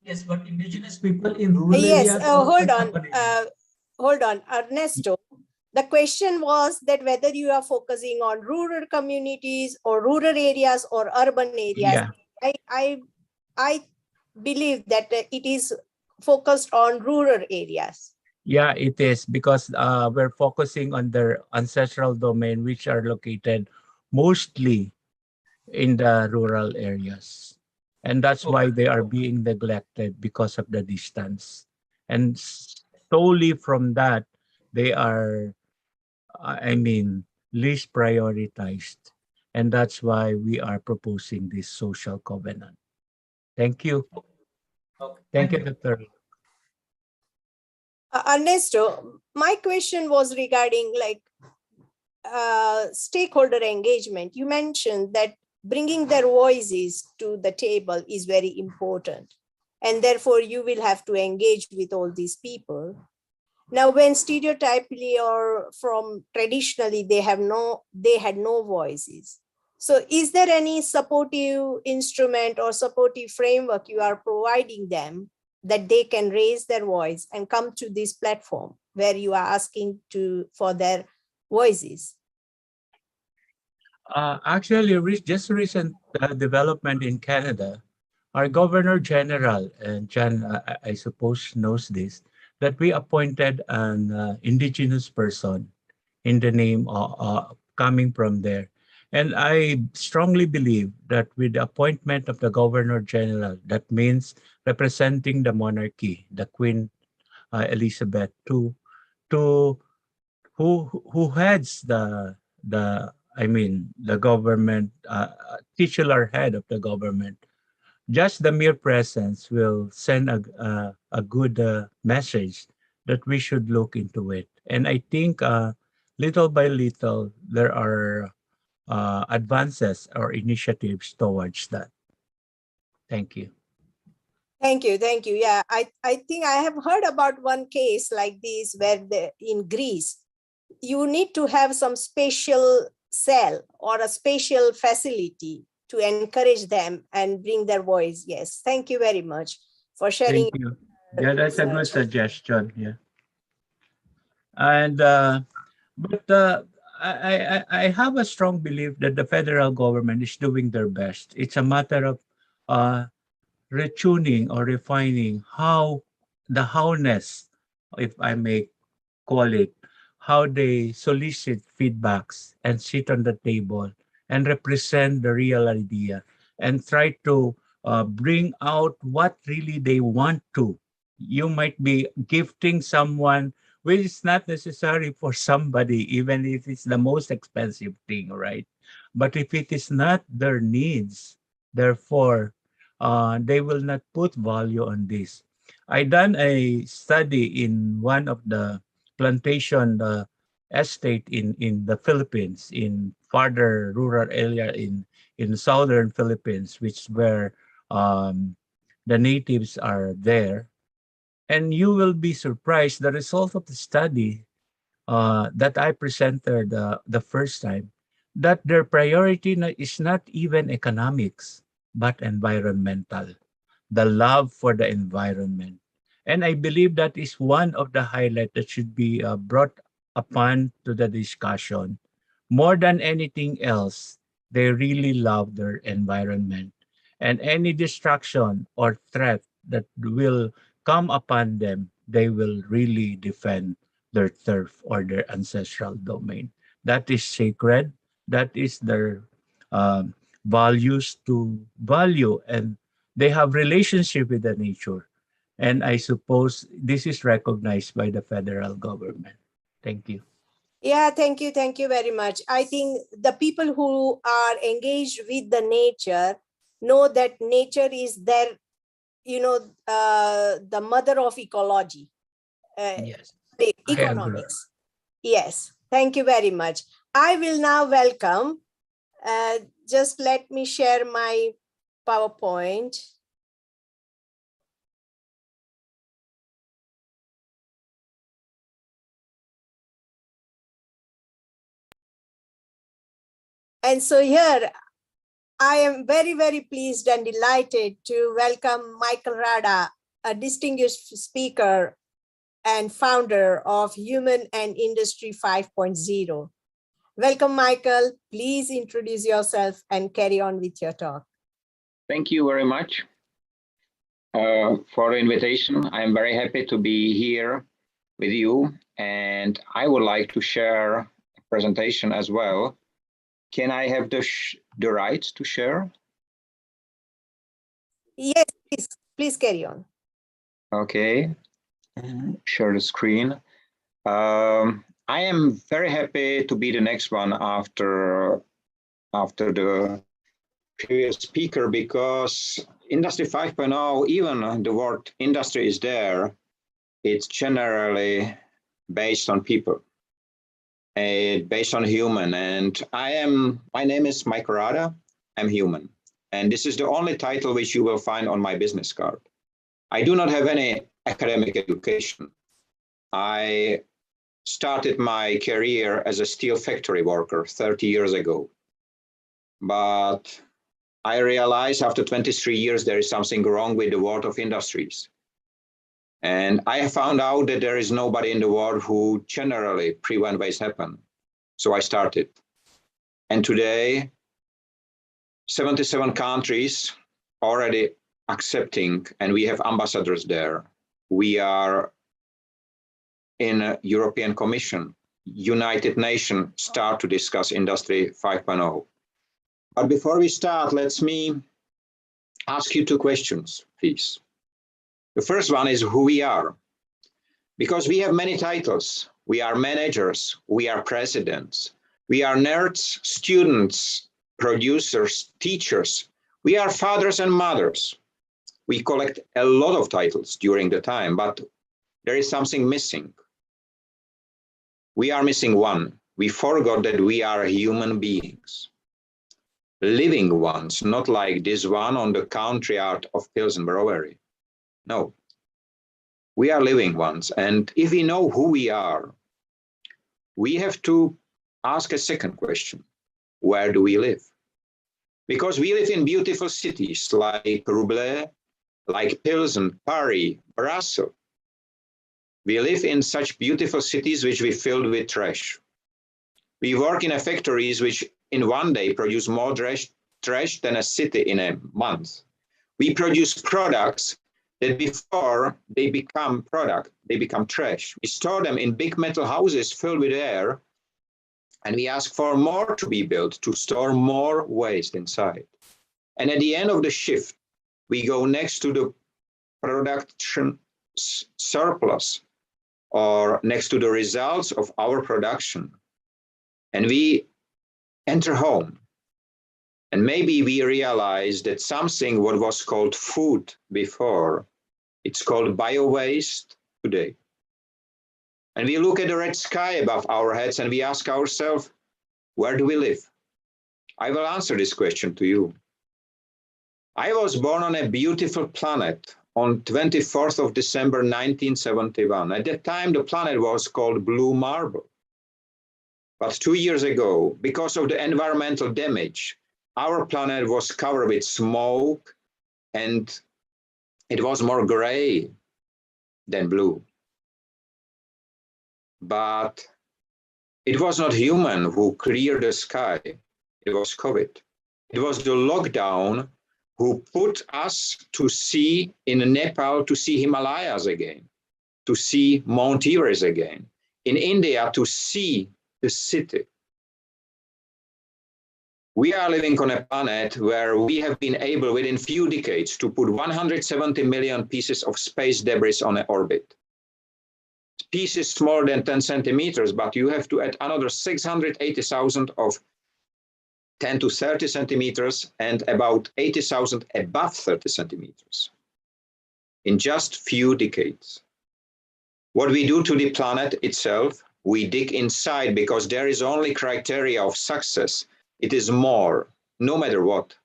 Yes, but indigenous people in rural Yes, areas or hold such on. urban Hold on, Ernesto. The question was that whether you are focusing on rural communities or rural areas or urban areas. Yeah, I believe that it is focused on rural areas. yeah, it is because we're focusing on their ancestral domain, which are located mostly in the rural areas. And that's why they are being neglected because of the distance. And solely from that, they are, I mean, least prioritized. And that's why we are proposing this social covenant. Thank you. Okay, Thank thank you, you. Dr. Ernesto, my question was regarding like stakeholder engagement. You mentioned that bringing their voices to the table is very important. And therefore you will have to engage with all these people. Now, when stereotypically or from traditionally, they had no voices. So is there any supportive instrument or supportive framework you are providing them that they can raise their voice and come to this platform where you are asking for their voices? Actually, just recent development in Canada, our Governor General, and John, I suppose, knows this, that we appointed an indigenous person in the name of coming from there. And I strongly believe that with the appointment of the Governor General, that means representing the monarchy, the Queen Elizabeth, to who heads the government, titular head of the government. Just the mere presence will send a good message that we should look into it. And I think little by little, there are advances or initiatives towards that. Thank you. Thank you. Thank you. Yeah, I think I have heard about one case like this where in Greece, you need to have some special cell or a special facility to encourage them and bring their voice. Yes. Thank you very much for sharing. Thank you. Yeah, that's a good research. suggestion. Yeah. And but I have a strong belief that the federal government is doing their best. It's a matter of uh, retuning or refining how the howness, if I may call it, how they solicit feedbacks and sit on the table and represent the real idea and try to bring out what really they want to. You might be gifting someone which is not necessary for somebody, even if it's the most expensive thing, right? But if it is not their needs, therefore, they will not put value on this. I done a study in one of the plantation estate in the Philippines, in farther rural area in southern Philippines, which where the natives are there. And you will be surprised the result of the study that I presented the first time, that their priority is not even economics, but environmental, the love for the environment. And I believe that is one of the highlights that should be brought upon to the discussion. More than anything else, they really love their environment. And any distraction or threat that will come upon them, they will really defend their turf or their ancestral domain. That is sacred. That is their values to value, and they have relationship with the nature. And I suppose this is recognized by the federal government. Thank you. Yeah, thank you. Thank you very much. I think the people who are engaged with the nature know that nature is their, the mother of ecology, Yes, I agree. economics. Yes, thank you very much. I will now welcome just let me share my PowerPoint. And so here, I am very, very pleased and delighted to welcome Michael Rada, a distinguished speaker and founder of Human and Industry 5.0. Welcome, Michael. Please introduce yourself and carry on with your talk. Thank you very much for the invitation. I'm very happy to be here with you, and I would like to share a presentation as well. Can I have the right to share? Yes, please carry on. Okay, share the screen. I am very happy to be the next one after the previous speaker, because Industry 5.0, even the word industry is there, it's generally based on people, based on human. And my name is Michael Rada, I'm human. And this is the only title which you will find on my business card. I do not have any academic education. I started my career as a steel factory worker 30 years ago. But I realized after 23 years, there is something wrong with the world of industries. And I found out that there is nobody in the world who generally prevent waste happen. So I started. And today, 77 countries already accepting, and we have ambassadors there. We are in a European Commission, United Nations start to discuss Industry 5.0. But before we start, let me ask you two questions, please. The first one is who we are. Because we have many titles. We are managers, we are presidents, we are nerds, students, producers, teachers. We are fathers and mothers. We collect a lot of titles during the time, but there is something missing. We are missing one. We forgot that we are human beings. Living ones, not like this one on the country art of Pilsen Brewery. No, we are living ones. And if we know who we are, we have to ask a second question. Where do we live? Because we live in beautiful cities like Roubaix, like Pilsen, Paris, Brussels. We live in such beautiful cities which we filled with trash. We work in factories which in one day produce more trash than a city in a month. We produce products that before they become product, they become trash. We store them in big metal houses filled with air, and we ask for more to be built to store more waste inside. And at the end of the shift, we go next to the production surplus or next to the results of our production. And we enter home. And maybe we realize that something what was called food before, it's called bio-waste today. And we look at the red sky above our heads and we ask ourselves, where do we live? I will answer this question to you. I was born on a beautiful planet on 24th of December, 1971. At that time, the planet was called Blue Marble. But 2 years ago, because of the environmental damage, our planet was covered with smoke and it was more gray than blue. But it was not human who cleared the sky. It was COVID. It was the lockdown who put us to see in Nepal, to see Himalayas again, to see Mount Everest again, in India to see the city. We are living on a planet where we have been able within few decades to put 170 million pieces of space debris on an orbit. Pieces smaller than 10 centimeters, but you have to add another 680,000 of 10 to 30 centimeters and about 80,000 above 30 centimeters in just few decades. What we do to the planet itself, we dig inside because there is only criteria of success. It is more. no matter what.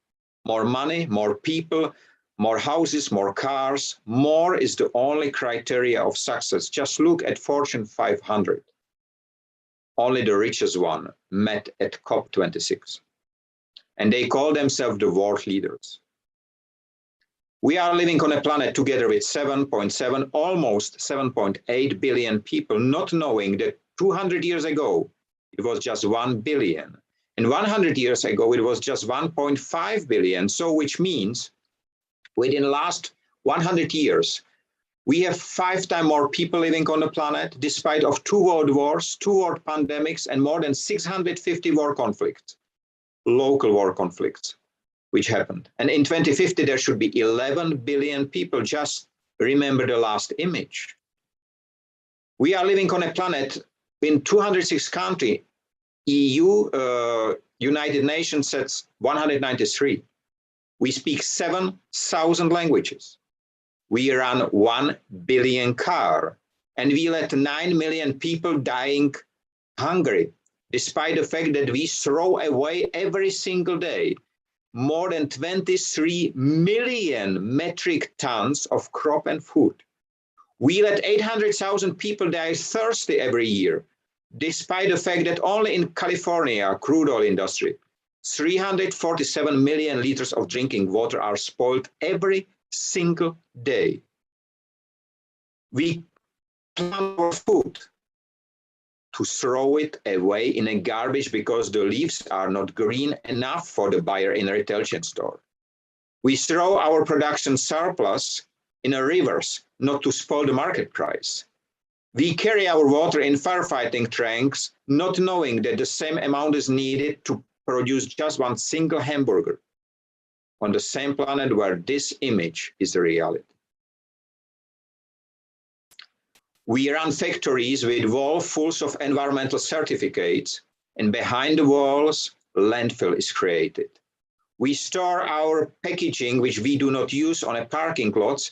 More money, more people, more houses, more cars. More is the only criteria of success. Just look at Fortune 500. Only the richest one met at COP26. And they call themselves the world leaders. We are living on a planet together with 7.7, almost 7.8 billion people, not knowing that 200 years ago, it was just 1 billion. And 100 years ago, it was just 1.5 billion. So which means within the last 100 years, we have 5 times more people living on the planet, despite of 2 world wars, 2 world pandemics, and more than 650 war conflicts, local war conflicts, which happened. And in 2050, there should be 11 billion people. Just remember the last image. We are living on a planet in 206 countries. EU, United Nations sets 193. We speak 7,000 languages. We run 1 billion cars, and we let 9 million people dying hungry, despite the fact that we throw away every single day more than 23 million metric tons of crop and food. We let 800,000 people die thirsty every year, despite the fact that only in California, crude oil industry, 347 million liters of drinking water are spoiled every single day. We plant our food to throw it away in a garbage because the leaves are not green enough for the buyer in a retail chain store. We throw our production surplus in a rivers, not to spoil the market price. We carry our water in firefighting tanks, not knowing that the same amount is needed to produce just one single hamburger on the same planet where this image is a reality. We run factories with walls full of environmental certificates, and behind the walls, landfill is created. We store our packaging, which we do not use on a parking lot,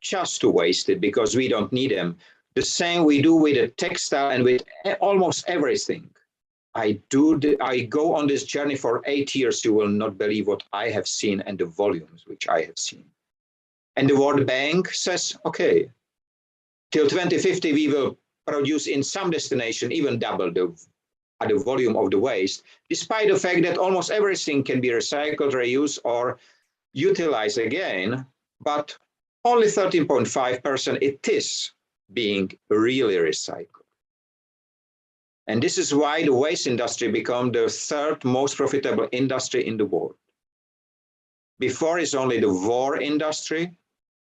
just to waste it because we don't need them. The same we do with the textile and with almost everything. I go on this journey for 8 years. You will not believe what I have seen and the volumes which I have seen. And the World Bank says, okay, till 2050, we will produce in some destination even double the volume of the waste, despite the fact that almost everything can be recycled, reused, or utilized again, but only 13.5% it is being really recycled. And this is why the waste industry became the 3rd most profitable industry in the world. Before is only the war industry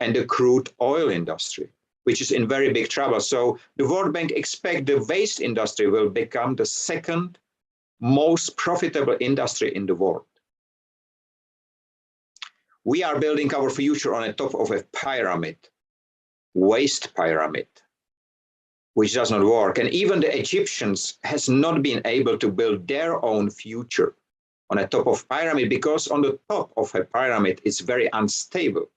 and the crude oil industry, which is in very big trouble. So the World Bank expects the waste industry will become the 2nd most profitable industry in the world. We are building our future on the top of a pyramid, waste pyramid, which does not work. And even the Egyptians has not been able to build their own future on the top of pyramid because on the top of a pyramid is very unstable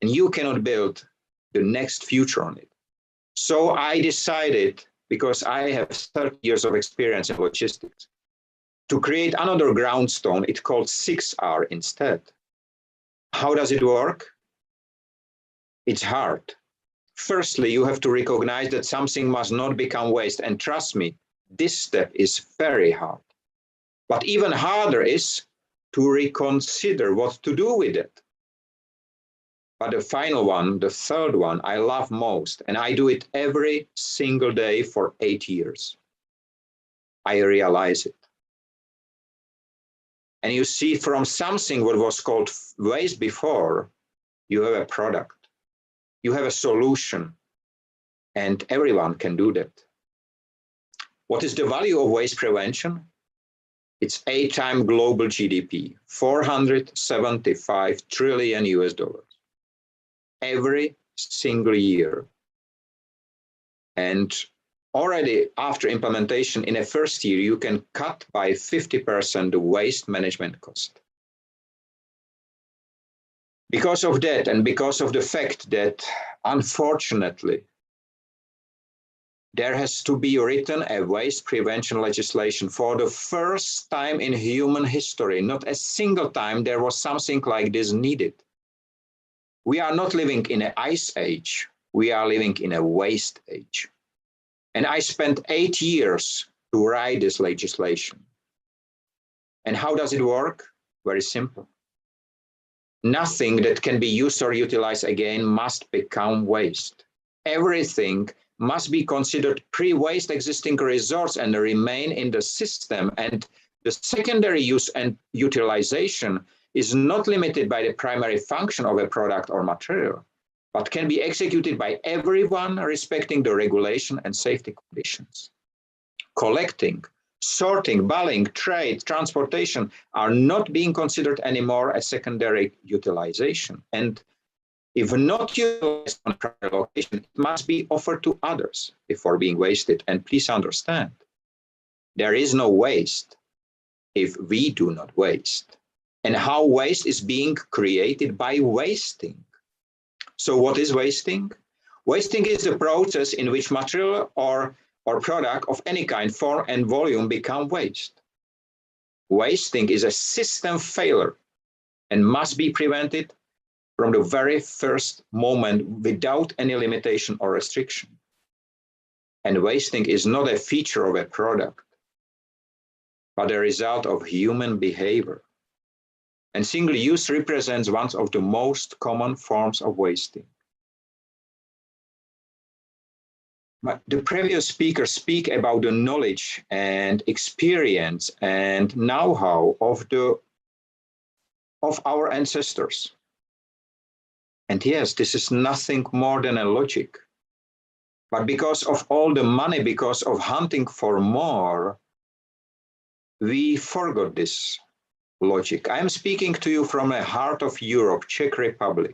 and you cannot build the next future on it. So I decided, because I have 30 years of experience in logistics, to create another groundstone. It's called 6R instead. How does it work? It's hard. Firstly, you have to recognize that something must not become waste. And trust me, this step is very hard. But even harder is to reconsider what to do with it. But the final one, the 3rd one, I love most, and I do it every single day for 8 years. I realize it. And you see, from something what was called waste before, you have a product, you have a solution, and everyone can do that. What is the value of waste prevention? It's 8 times global GDP, $475 trillion every single year. And already after implementation in a first year, you can cut by 50% the waste management cost. Because of that, and because of the fact that, unfortunately, there has to be written a waste prevention legislation for the first time in human history. Not a single time there was something like this needed. We are not living in an ice age. We are living in a waste age. And I spent 8 years to write this legislation. And how does it work? Very simple. Nothing that can be used or utilized again must become waste. Everything must be considered pre-waste existing resource and remain in the system. And the secondary use and utilization is not limited by the primary function of a product or material, but can be executed by everyone respecting the regulation and safety conditions. Collecting, sorting, bulling, trade, transportation are not being considered anymore as secondary utilization. And if not utilized on primary location, it must be offered to others before being wasted. And please understand, there is no waste if we do not waste. And how waste is being created? By wasting. So what is wasting? Wasting is the process in which material or product of any kind, form and volume become waste. Wasting is a system failure and must be prevented from the very first moment without any limitation or restriction. And wasting is not a feature of a product, but a result of human behavior. And single use represents one of the most common forms of wasting. But the previous speakers speak about the knowledge and experience and know-how of our ancestors. And yes, this is nothing more than a logic. But because of all the money, because of hunting for more, we forgot this logic. I am speaking to you from the heart of Europe, Czech Republic.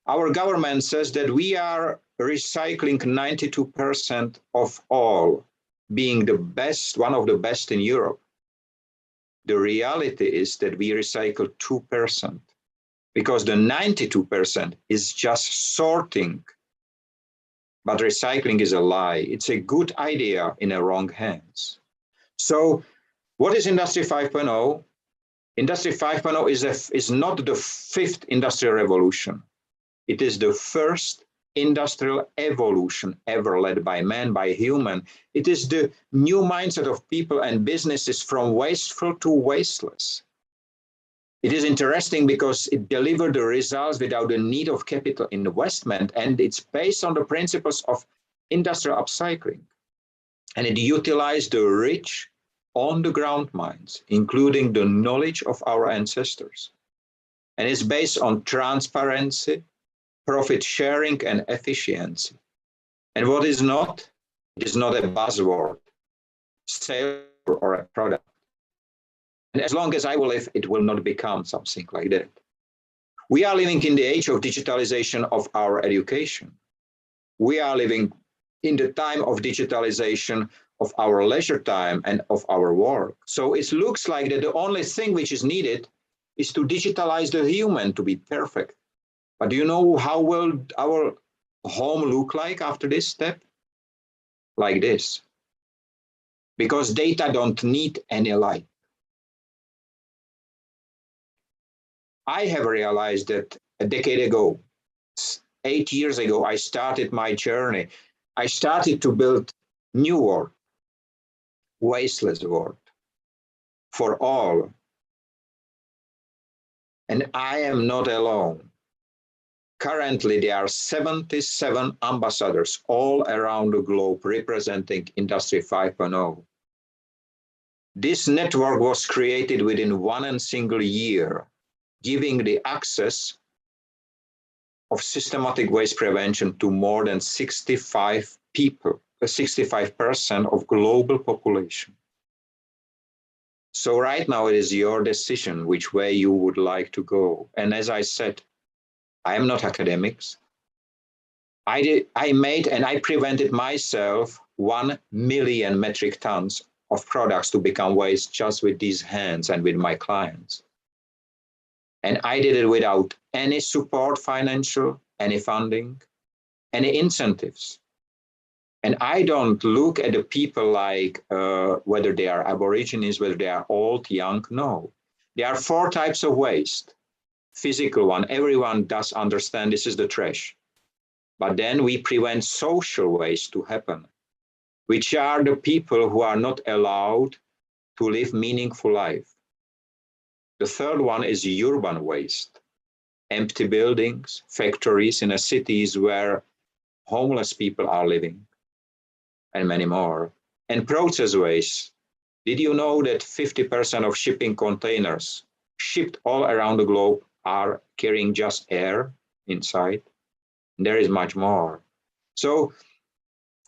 Our government says that we are recycling 92% of all, being the best, one of the best in Europe. The reality is that we recycle 2%, because the 92% is just sorting. But recycling is a lie. It's a good idea in the wrong hands. So what is Industry 5.0? Industry 5.0 is not the fifth industrial revolution. It is the first industrial evolution ever led by man, by human. It is the new mindset of people and businesses from wasteful to wasteless. It is interesting because it delivered the results without the need of capital investment, and it's based on the principles of industrial upcycling. And it utilized the rich on-the-ground minds, including the knowledge of our ancestors. And it's based on transparency, profit sharing, and efficiency. And what is not? It is not a buzzword, sale or a product. And as long as I will live, it will not become something like that. We are living in the age of digitalization of our education. We are living in the time of digitalization of our leisure time and of our work. So it looks like that the only thing which is needed is to digitalize the human to be perfect. But do you know how will our home look like after this step? Like this. Because data don't need any light. I have realized that a decade ago, 8 years ago, I started my journey. I started to build new world, wasteless world for all. And I am not alone. Currently, there are 77 ambassadors all around the globe representing Industry 5.0. This network was created within one single year, giving the access of systematic waste prevention to more than 65 people, 65% of global population. So right now it is your decision which way you would like to go. And as I said, I am not academics. I made and I prevented myself 1 million metric tons of products to become waste just with these hands and with my clients. And I did it without any support, financial, any funding, any incentives. And I don't look at the people like whether they are Aborigines, whether they are old, young, no. There are 4 types of waste. Physical one, everyone does understand this is the trash. But then we prevent social waste to happen, which are the people who are not allowed to live meaningful life. The third one is urban waste. Empty buildings, factories in cities where homeless people are living, and many more. And process waste. Did you know that 50% of shipping containers shipped all around the globe are carrying just air inside? There is much more. So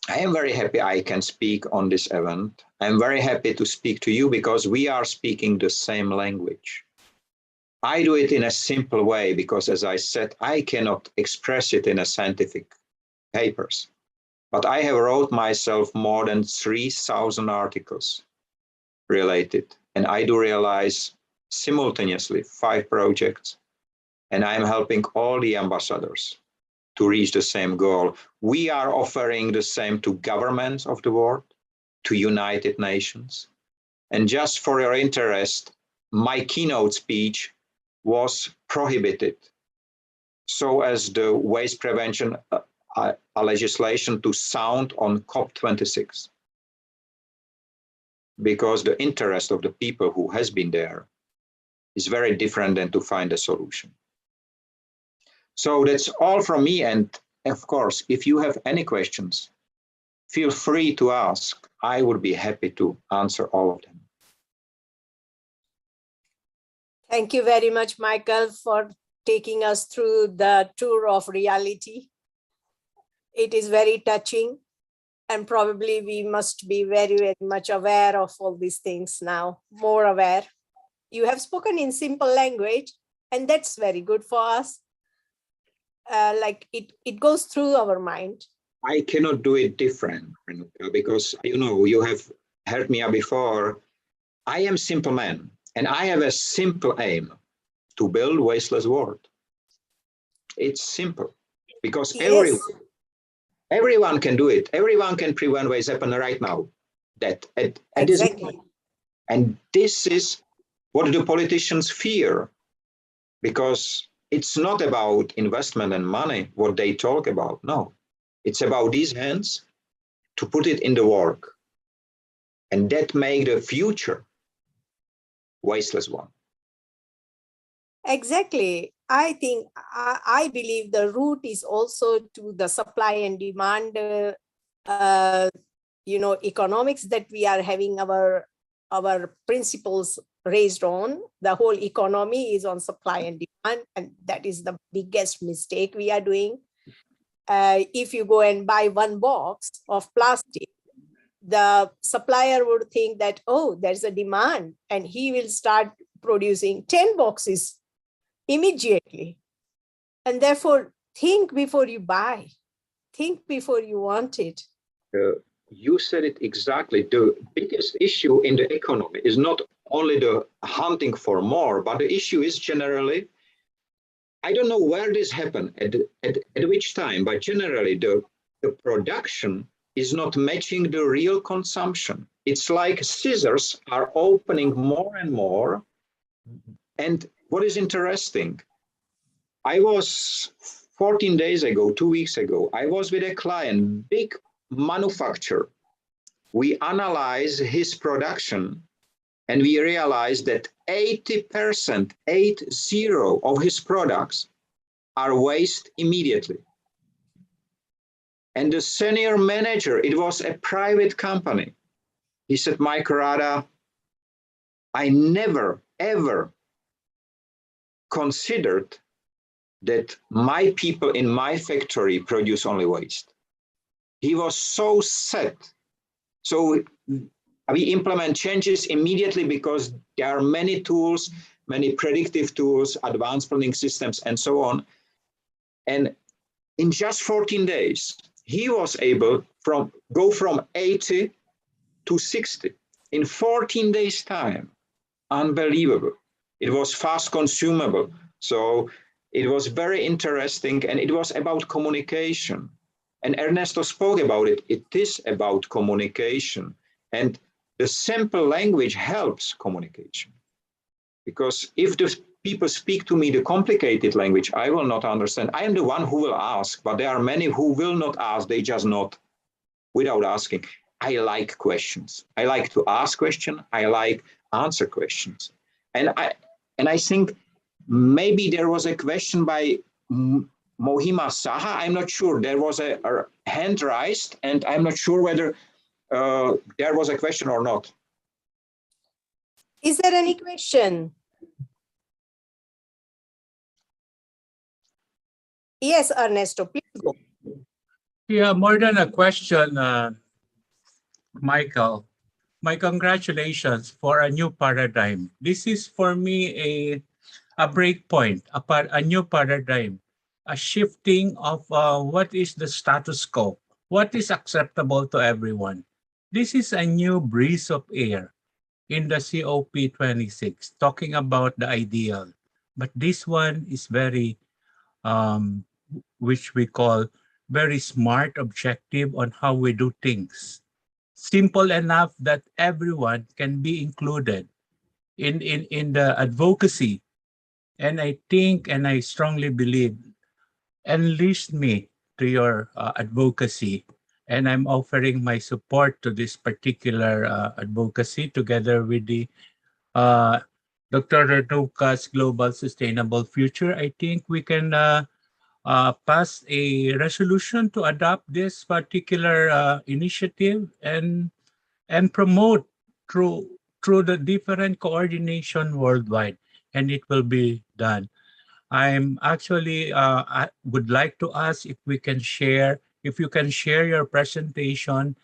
I am very happy I can speak on this event. I'm very happy to speak to you because we are speaking the same language. I do it in a simple way because, as I said, I cannot express it in a scientific papers. But I have wrote myself more than 3,000 articles related. And I do realize simultaneously 5 projects. And I'm helping all the ambassadors to reach the same goal. We are offering the same to governments of the world, to United Nations. And just for your interest, my keynote speech was prohibited, so as the waste prevention legislation to sound on COP26, because the interest of the people who has been there is very different than to find a solution. So that's all from me. And of course, if you have any questions, feel free to ask. I would be happy to answer all of them. Thank you very much, Michael, for taking us through the tour of reality. It is very touching, and probably we must be very, very much aware of all these things now, more aware. You have spoken in simple language, and that's very good for us. Like it goes through our mind. I cannot do it different because, you know, you have heard me before. I am simple man, and I have a simple aim to build wasteless world. It's simple because Yes. everyone can do it. Everyone can prevent waste happen right now. That at Exactly. this, and this is what the politicians fear, because it's not about investment and money, what they talk about. No, it's about these hands to put it in the work, and that make the future wasteless one. Exactly. I think, I believe the root is also to the supply and demand, economics that we are having our principles raised on. The whole economy is on supply and demand, and that is the biggest mistake we are doing. If you go and buy 1 box of plastic, the supplier would think that, oh, there's a demand, and he will start producing 10 boxes immediately. And therefore, think before you buy, think before you want it. You said it exactly. The biggest issue in the economy is not only the hunting for more, but the issue is generally, I don't know where this happened, at which time, but generally the production is not matching the real consumption. It's like scissors are opening more and more. And what is interesting, I was 14 days ago, 2 weeks ago, I was with a client, big manufacturer. We analyzed his production, and we realized that 80%, 80 of his products are waste immediately. And the senior manager, it was a private company. He said, Mike Rada, I never, ever considered that my people in my factory produce only waste. He was so sad. So we implement changes immediately because there are many tools, many predictive tools, advanced planning systems, and so on. And in just 14 days, he was able to go from 80 to 60 in 14 days' time. Unbelievable. It was fast consumable. So it was very interesting, and it was about communication. And Ernesto spoke about it. It is about communication. And the simple language helps communication. Because if the people speak to me the complicated language, I will not understand. I am the one who will ask, but there are many who will not ask. They just not without asking. I like questions. I like to ask questions. I like answer questions. And I think maybe there was a question by Mohima Saha. I'm not sure. There was a hand raised, and I'm not sure whether there was a question or not. Is there any question? Yes, Ernesto, please go. Yeah, more than a question, Michael. My congratulations for a new paradigm. This is for me a break point, a new paradigm, a shifting of what is the status quo, what is acceptable to everyone. This is a new breeze of air in the COP26, talking about the ideal. But this one is very, which we call very smart objective on how we do things. Simple enough that everyone can be included in the advocacy. And I think, and I strongly believe, enlist me to your advocacy. And I'm offering my support to this particular advocacy together with the Dr. Renuka's Global Sustainable Future. I think we can pass a resolution to adopt this particular initiative and promote through the different coordination worldwide, and it will be done. I'm actually I would like to ask if we can share, if you can share your presentation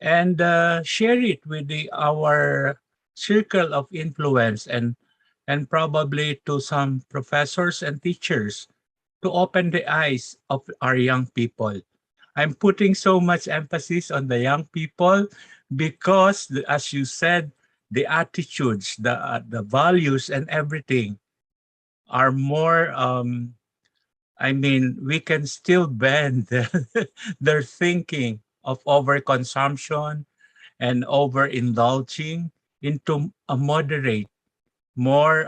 and share it with our circle of influence and probably to some professors and teachers to open the eyes of our young people. I'm putting so much emphasis on the young people because, as you said, the attitudes, the values, and everything are more. I mean, we can still bend their thinking of overconsumption and overindulging into a moderate, more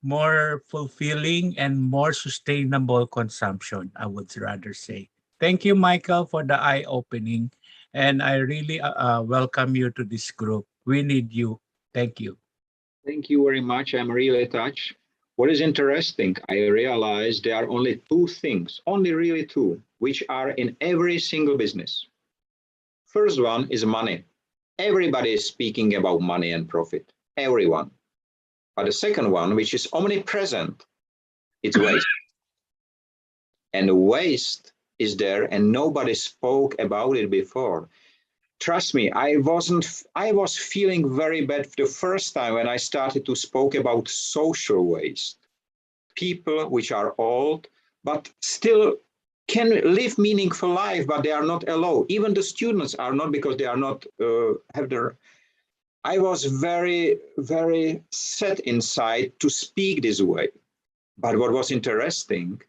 more fulfilling and more sustainable consumption, I would rather say. Thank you, Michael, for the eye-opening. And I really welcome you to this group. We need you. Thank you. Thank you very much. I'm really touched. What is interesting, I realize there are only two things, only really two, which are in every single business. First one is money. Everybody is speaking about money and profit, everyone. But the second one, which is omnipresent, it's waste. And waste is there and nobody spoke about it before. Trust me, I was feeling very bad the first time when I started to speak about social waste. People which are old, but still can live meaningful life, but they are not allowed. Even the students are not, because they are not have their. I was very, very sad inside to speak this way. But what was interesting,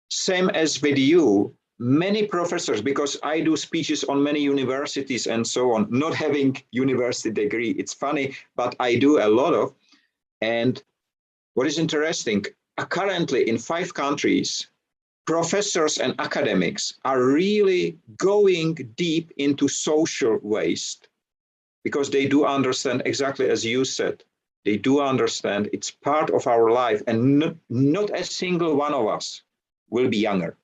same as with you, many professors, because I do speeches on many universities and so on, not having university degree, it's funny, but I do a lot of. And what is interesting, currently in 5 countries, professors and academics are really going deep into social waste because they do understand, exactly as you said, they do understand it's part of our life, and not a single one of us will be younger.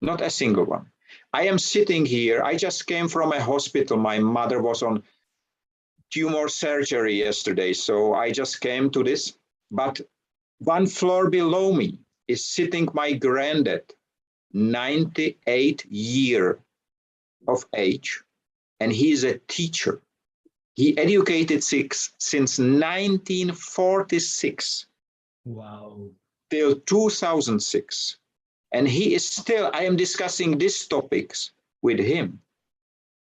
Not a single one. I am sitting here. I just came from a hospital. My mother was on tumor surgery yesterday, so I just came to this. But 1 floor below me is sitting my granddad, 98 years of age, and he is a teacher. He educated since 1946. Wow. Till 2006. And he is still, I am discussing these topics with him.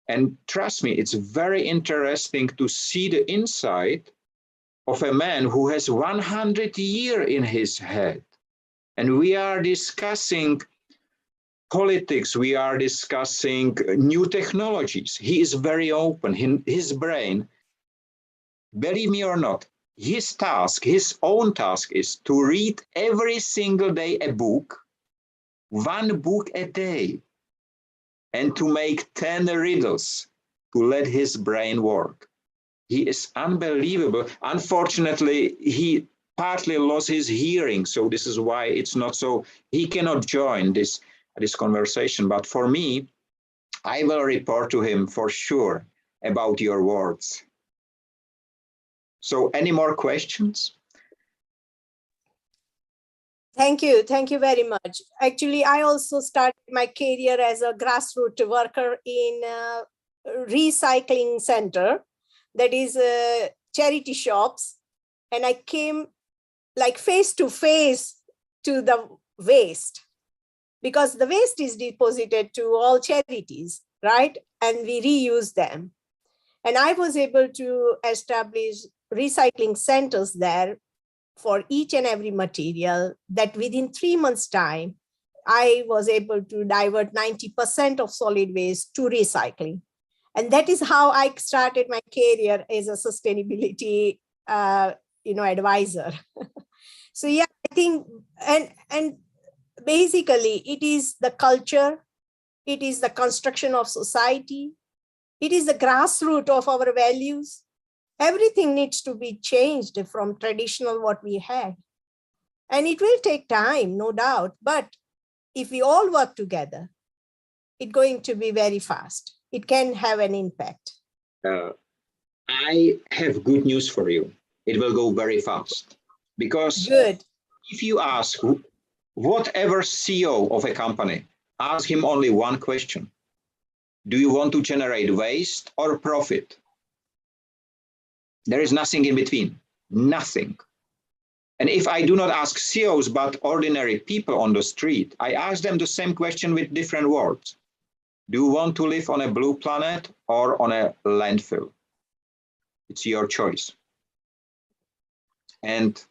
And trust me, it's very interesting to see the insight of a man who has 100 years in his head. And we are discussing politics, we are discussing new technologies. He is very open. His brain, believe me or not, his task, his own task is to read every single day a book, one book a day, and to make 10 riddles to let his brain work. He is unbelievable. Unfortunately, he partly lost his hearing, so this is why it's not so, he cannot join this conversation. But for me, I will report to him for sure about your words. So any more questions? Thank you very much. Actually, I also started my career as a grassroots worker in a recycling center, that is charity shops, and I came like face to face to the waste, because the waste is deposited to all charities, right? And we reuse them. And I was able to establish recycling centers there for each and every material, that within 3 months' time, I was able to divert 90% of solid waste to recycling. And that is how I started my career as a sustainability advisor. So yeah, I think, and basically it is the culture, it is the construction of society, it is the grassroots of our values. Everything needs to be changed from traditional what we had. And it will take time, no doubt. But if we all work together, it's going to be very fast. It can have an impact. I have good news for you. It will go very fast. Because Good. If you ask whatever CEO of a company, ask him only one question. Do you want to generate waste or profit? There is nothing in between, nothing. And if I do not ask CEOs, but ordinary people on the street, I ask them the same question with different words. Do you want to live on a blue planet or on a landfill? It's your choice. And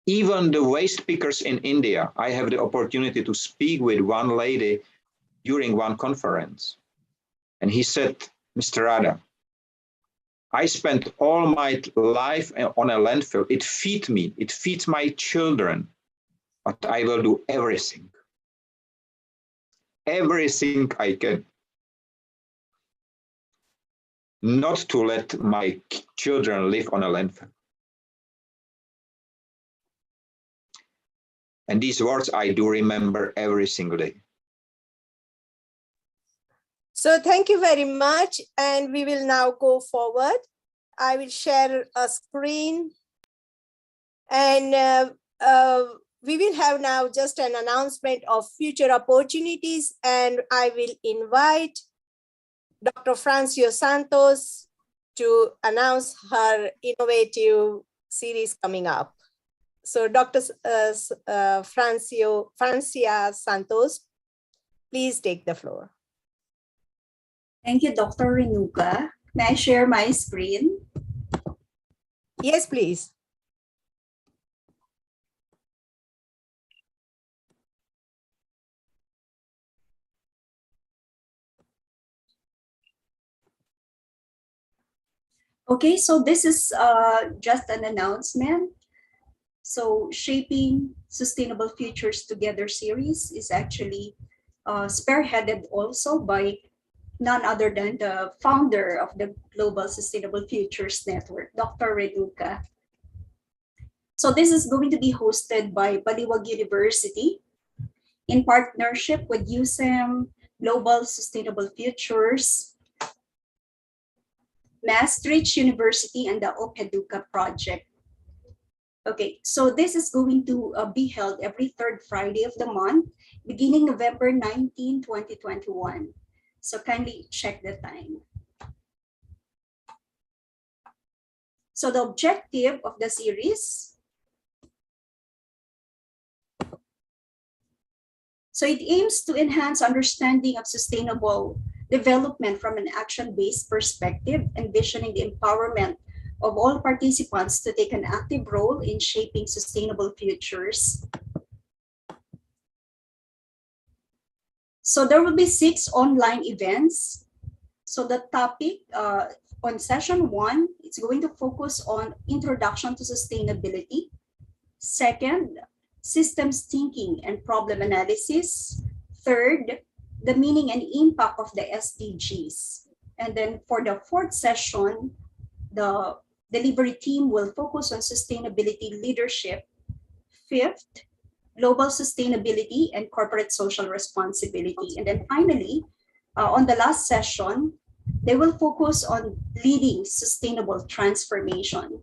even the waste pickers in India, I have the opportunity to speak with one lady during one conference. And he said, Mr. Rada, I spent all my life on a landfill. It feeds me, it feeds my children, but I will do everything I can, not to let my children live on a landfill. And these words I do remember every single day. So thank you very much. And we will now go forward. I will share a screen. And we will have now just an announcement of future opportunities. And I will invite Dr. Francio Santos to announce her innovative series coming up. So Dr. Francia Santos, please take the floor. Thank you, Dr. Renuka. May I share my screen? Yes, please. Okay, so this is just an announcement. So Shaping Sustainable Futures Together series is actually spearheaded also by none other than the founder of the Global Sustainable Futures Network, Dr. Renuka. So this is going to be hosted by Baliwag University in partnership with Gsfn, Global Sustainable Futures, Maastricht University, and the OPEDUCA project. Okay, so this is going to be held every third Friday of the month, beginning November 19, 2021. So kindly check the time. So the objective of the series, so it aims to enhance understanding of sustainable development from an action-based perspective, envisioning the empowerment of all participants to take an active role in shaping sustainable futures. So there will be 6 online events. So the topic on session 1, it's going to focus on introduction to sustainability. Second, systems thinking and problem analysis. Third, the meaning and impact of the SDGs. And then for the 4th session, the delivery team will focus on sustainability leadership. 5th, global sustainability and corporate social responsibility. And then finally, on the last session, they will focus on leading sustainable transformation.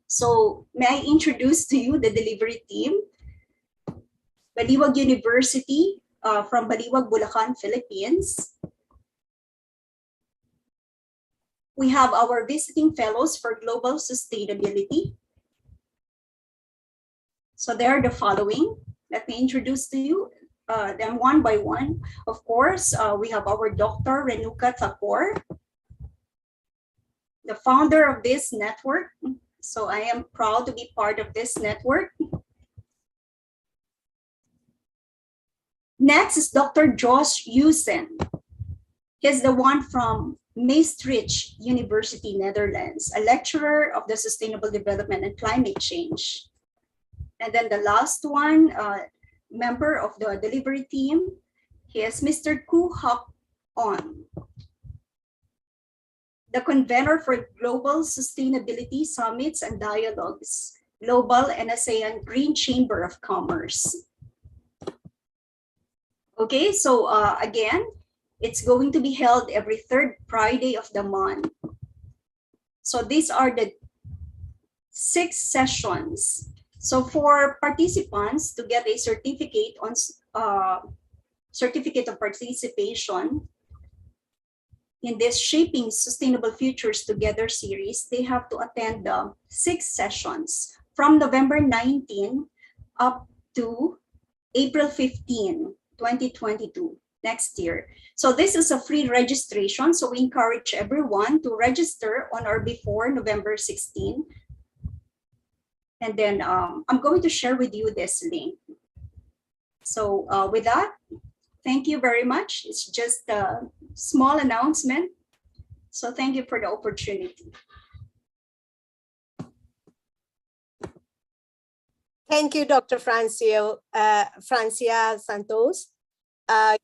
So may I introduce to you the delivery team? Baliwag University from Baliwag, Bulacan, Philippines. We have our visiting fellows for global sustainability. So they are the following. Let me introduce to you them one by one. Of course, we have our Dr. Renuka Thakor, the founder of this network. So I am proud to be part of this network. Next is Dr. Josh Yusen. He's the one from Maastricht University, Netherlands, a lecturer of the Sustainable Development and Climate Change. And then the last one, member of the delivery team, he is Mr. Koo Hak On, the convener for Global Sustainability Summits and Dialogues, Global and ASEAN Green Chamber of Commerce. Okay, so again, it's going to be held every 3rd Friday of the month. So these are the 6 sessions. So for participants to get a certificate on certificate of participation in this Shaping Sustainable Futures Together series, they have to attend the 6 sessions from November 19 up to April 15, 2022, next year. So this is a free registration. So we encourage everyone to register on or before November 16. And then I'm going to share with you this link. So with that, thank you very much. It's just a small announcement. So thank you for the opportunity. Thank you, Dr. Francia Santos.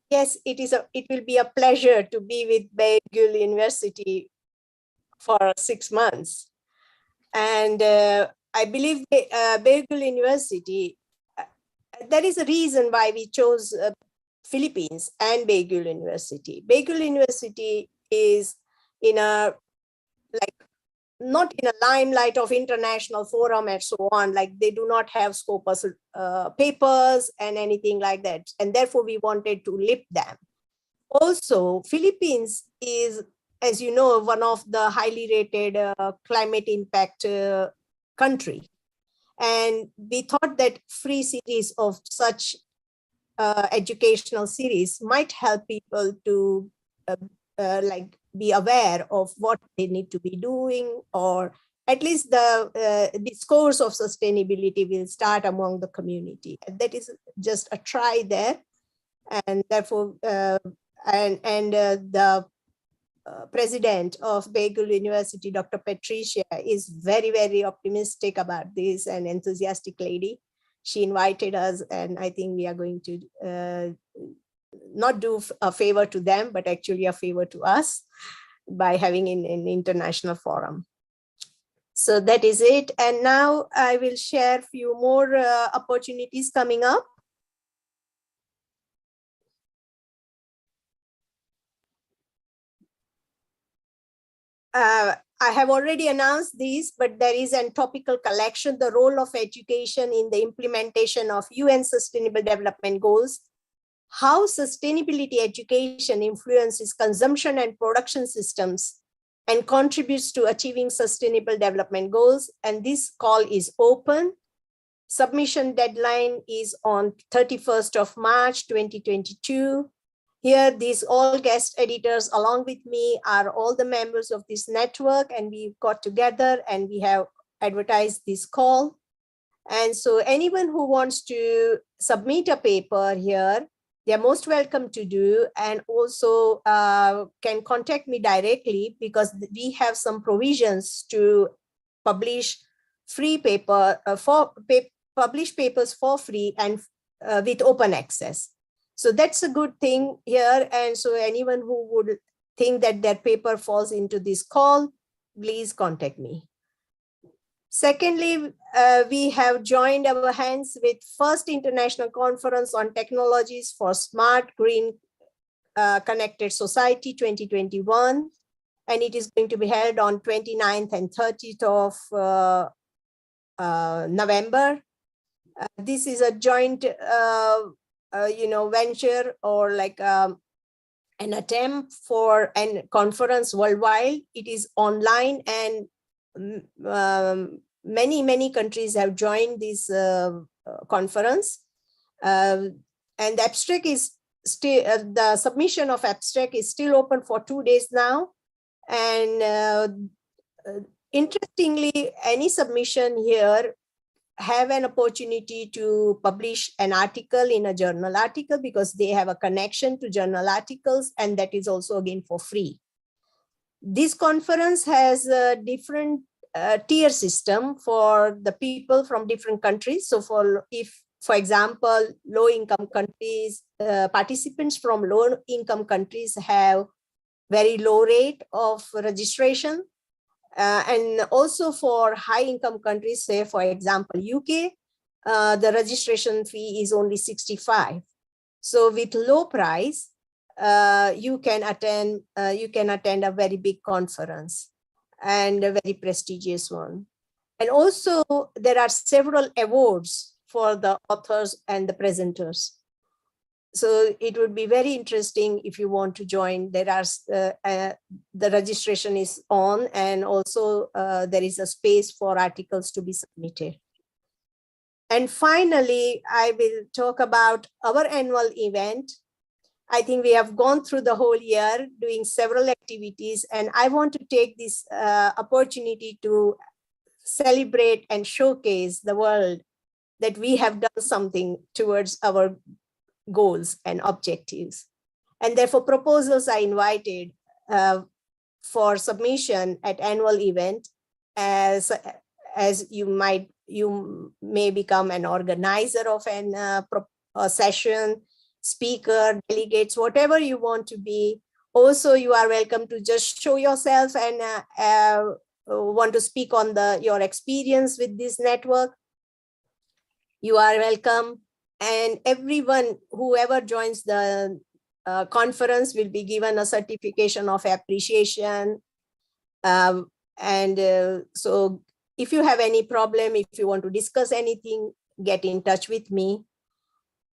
Yes, it will be a pleasure to be with Baigul University for 6 months. And I believe Baigul University, there is a reason why we chose Philippines and Baigul University. Baigul University is in a, like, not in a limelight of international forum and so on, like they do not have Scopus papers and anything like that. And therefore we wanted to lift them. Also, Philippines is, as you know, one of the highly rated climate impact country. And we thought that free series of such educational series might help people to like be aware of what they need to be doing, or at least the discourse of sustainability will start among the community. And that is just a try there. And therefore, the president of Baigul University, Dr. Patricia, is very, very optimistic about this and enthusiastic lady. She invited us, and I think we are going to not do a favor to them, but actually a favor to us by having an international forum. So that is it. And now I will share a few more opportunities coming up. I have already announced these, but there is a topical collection, the role of education in the implementation of UN Sustainable Development Goals, how sustainability education influences consumption and production systems and contributes to achieving Sustainable Development Goals. And this call is open. Submission deadline is on 31st of March, 2022. Here, these all guest editors along with me are all the members of this network, and we got together and we have advertised this call. And so anyone who wants to submit a paper here, they're most welcome to do, and also can contact me directly, because we have some provisions to publish free paper publish papers for free and with open access. So that's a good thing here. And so anyone who would think that their paper falls into this call, please contact me. Secondly, we have joined our hands with first international conference on technologies for smart, green, connected society 2021. And it is going to be held on 29th and 30th of November. This is a joint, venture, or like an attempt for a conference worldwide. It is online, and many countries have joined this conference. And the abstract is still, the submission of abstract is still open for 2 days now. And interestingly, any submission here have an opportunity to publish an article in a journal article, because they have a connection to journal articles, and that is also again for free. This conference has a different tier system for the people from different countries. So for example, low-income countries, participants from low-income countries have very low rate of registration. And also for high-income countries, say for example, UK, the registration fee is only 65. So with low price, you can attend a very big conference, and a very prestigious one. And also there are several awards for the authors and the presenters. So it would be very interesting if you want to join. There are the registration is on, and also there is a space for articles to be submitted. And finally, I will talk about our annual event. I think we have gone through the whole year doing several activities, and I want to take this opportunity to celebrate and showcase the world that we have done something towards our goals and objectives. And therefore proposals are invited for submission at annual event, as you may become an organizer of a session, speaker, delegates, whatever you want to be. Also, you are welcome to just show yourself and want to speak on your experience with this network. You are welcome. And everyone, whoever joins the conference, will be given a certification of appreciation. So if you have any problem, if you want to discuss anything, get in touch with me.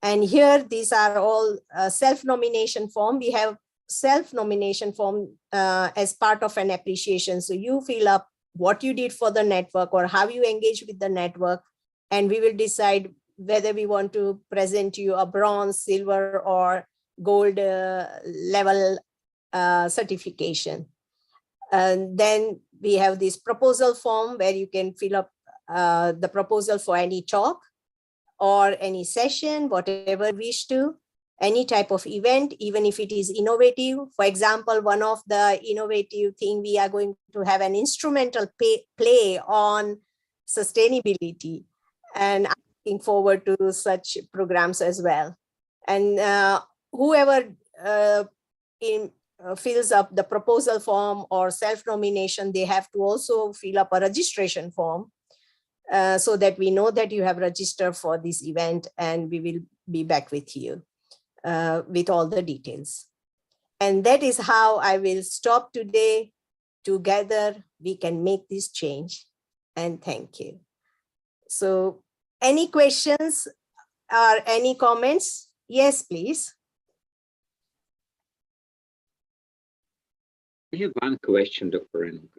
And here, these are all self-nomination form. We have self-nomination form as part of an appreciation. So you fill up what you did for the network or how you engage with the network, and we will decide whether we want to present you a bronze, silver, or gold level certification. And then we have this proposal form where you can fill up the proposal for any talk or any session, whatever you wish to, any type of event, even if it is innovative. For example, one of the innovative thing, we are going to have an instrumental play on sustainability. And I'm looking forward to such programs as well. And whoever fills up the proposal form or self-nomination, they have to also fill up a registration form so that we know that you have registered for this event, and we will be back with you with all the details. And that is how I will stop today. Together, we can make this change. And thank you. So any questions or any comments? Yes, please. I have one question, Dr. Remark.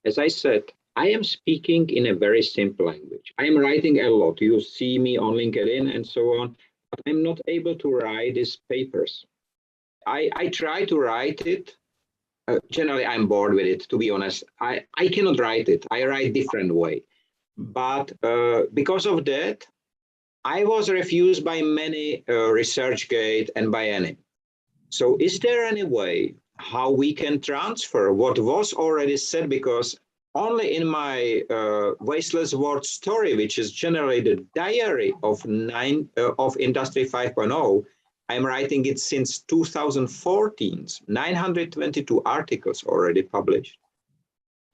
As I said, I am speaking in a very simple language. I am writing a lot. You see me on LinkedIn and so on, but I'm not able to write these papers. I try to write it. Generally, I'm bored with it, to be honest. I cannot write it. I write different way. But because of that, I was refused by many ResearchGate and by any. So is there any way how we can transfer what was already said? Because only in my Wasteless World story, which is generally the diary of Industry 5.0, I'm writing it since 2014, 922 articles already published.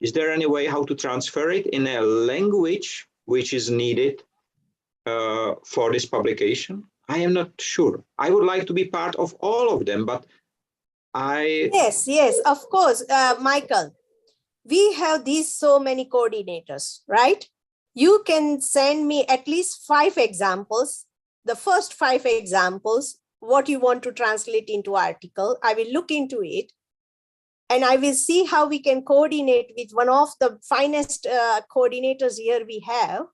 Is there any way how to transfer it in a language which is needed for this publication? I am not sure. I would like to be part of all of them, but Yes, of course, Michael. We have these so many coordinators, right? You can send me at least 5 examples, the first 5 examples, what you want to translate into article. I will look into it and I will see how we can coordinate with one of the finest coordinators here we have,